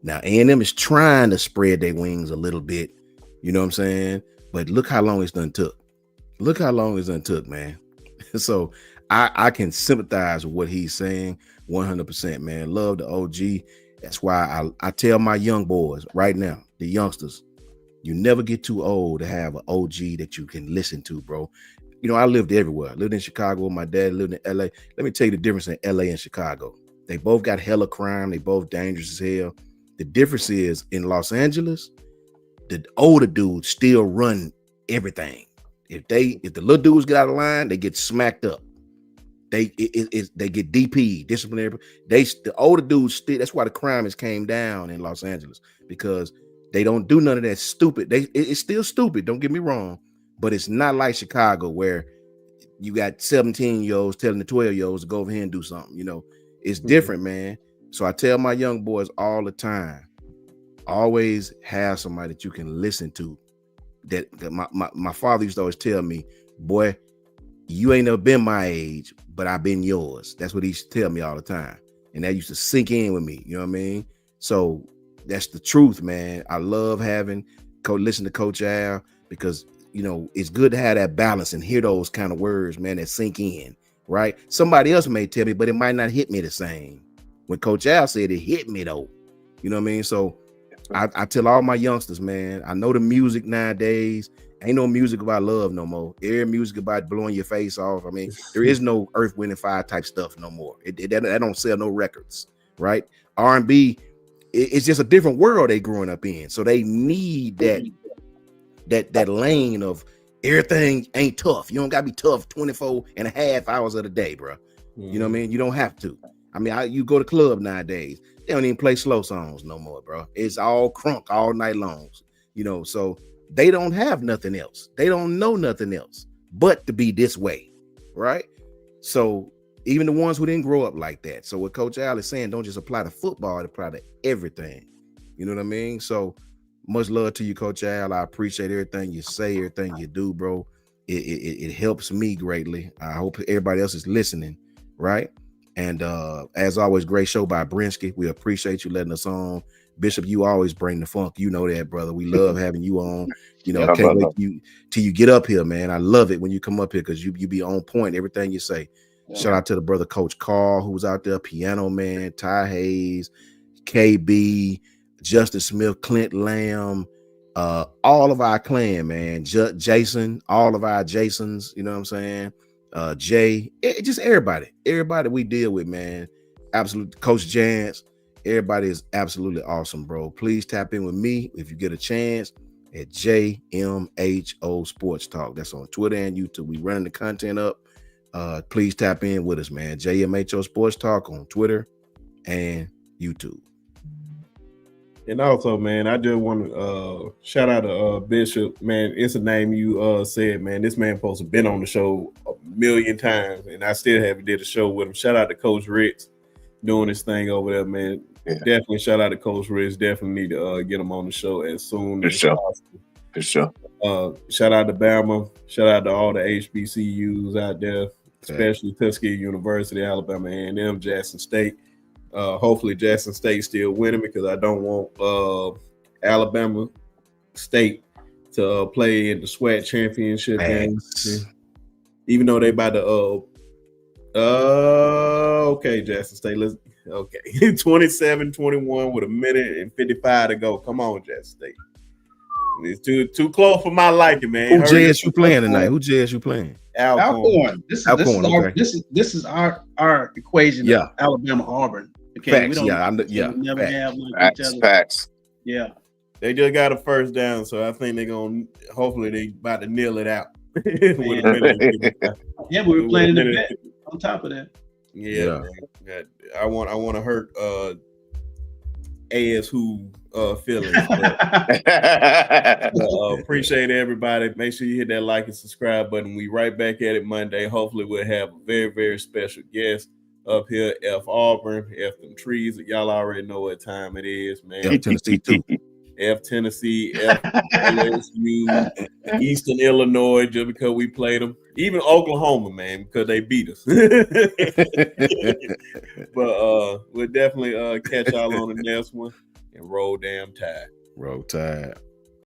Now, A&M is trying to spread their wings a little bit. You know what I'm saying? But look how long it's done took. Look how long it's done took, man. So I can sympathize with what he's saying 100%, man. Love the OG. That's why I tell my young boys right now, the youngsters, you never get too old to have an OG that you can listen to, bro. I lived everywhere. I lived in Chicago with my dad, lived in LA. Let me tell you the difference in LA and Chicago. They both got hella crime. They both dangerous as hell. The difference is in Los Angeles, the older dudes still run everything. If the little dudes get out of line, they get smacked up. They get DP, disciplinary. The older dudes still. That's why the crime has came down in Los Angeles, because they don't do none of that stupid. It's still stupid. Don't get me wrong, but it's not like Chicago where you got 17-year-olds telling the 12-year-olds to go over here and do something. You know, it's different, man. So I tell my young boys all the time, always have somebody that you can listen to. That my father used to always tell me, boy, you ain't never been my age, but I've been yours. That's what he used to tell me all the time. And that used to sink in with me. You know what I mean? So that's the truth, man. I love listen to Coach Al, because, you know, it's good to have that balance and hear those kind of words, man, that sink in, right? Somebody else may tell me, but it might not hit me the same. When Coach Al said it hit me though. You know what I mean? So I tell all my youngsters, man, I know the music nowadays ain't no music about love no more. Every music about blowing your face off. I mean, there is no Earth, Wind, and Fire type stuff no more. That don't sell no records, right? R&B, it's just a different world they growing up in. So they need that lane of everything ain't tough. You don't gotta be tough 24 and a half hours of the day, bro. You know what I mean? You don't have to. I mean, you go to club nowadays, they don't even play slow songs no more, bro. It's all crunk all night long, you know. So they don't have nothing else. They don't know nothing else but to be this way, right? So even the ones who didn't grow up like that. So what Coach Al is saying, don't just apply to football, it apply to everything. You know what I mean? So much love to you, Coach Al. I appreciate everything you say, everything you do, bro. It helps me greatly. I hope everybody else is listening, right? And as always, great show by Brinsky. We appreciate you letting us on. Bishop, you always bring the funk. You know that, brother. We love having you on. You know, can't wait till you get up here, man. I love it when you come up here because you be on point, everything you say. Yeah. Shout out to the brother Coach Karl, who was out there, piano man, Ty Hayes, KB, Justin Smith, Clint Lamb, all of our clan, man. Jason, all of our Jasons, you know what I'm saying? Jay, just everybody we deal with, man. Absolutely. Coach Jance, everybody is absolutely awesome, bro. Please tap in with me if you get a chance at JMHO Sports Talk. That's on Twitter and YouTube. We running the content up. Please tap in with us, man. JMHO Sports Talk on Twitter and YouTube. And also, man, I just want to shout out to Bishop, man. It's a name you said, man. This man supposed to been on the show a million times, and I still haven't did a show with him. Shout out to Coach Ritz doing this thing over there, man. Yeah. Definitely shout out to Coach Ritz. Definitely need to get him on the show as soon as possible. For sure. Shout out to Bama. Shout out to all the HBCUs out there, especially Tuskegee University, Alabama A&M, Jackson State. Hopefully Jackson State still winning, because I don't want Alabama State to play in the SWAT championship games. Even though they about to okay, Jackson State, let's 27-21 with a minute and 55 to go. Come on, Jackson State. It's too close for my liking, man. Who JSU playing tonight? Who JSU playing? Alcorn. This is our equation of Alabama Auburn. Okay, facts, never have like each other. Facts. Yeah. They just got a first down, so I think they're gonna hopefully they about to kneel it out. Yeah, we were playing in the bet on top of that. Yeah. Man. I want to hurt AS who feelings. Appreciate everybody. Make sure you hit that like and subscribe button. We right back at it Monday. Hopefully we'll have a very, very special guest up here. F Auburn, F them trees. Y'all already know what time it is, man. F Tennessee too. F Tennessee, F LSU, Eastern Illinois, just because we played them. Even Oklahoma, man, because they beat us. But we'll definitely catch y'all on the next one, and roll damn tide. Roll tide.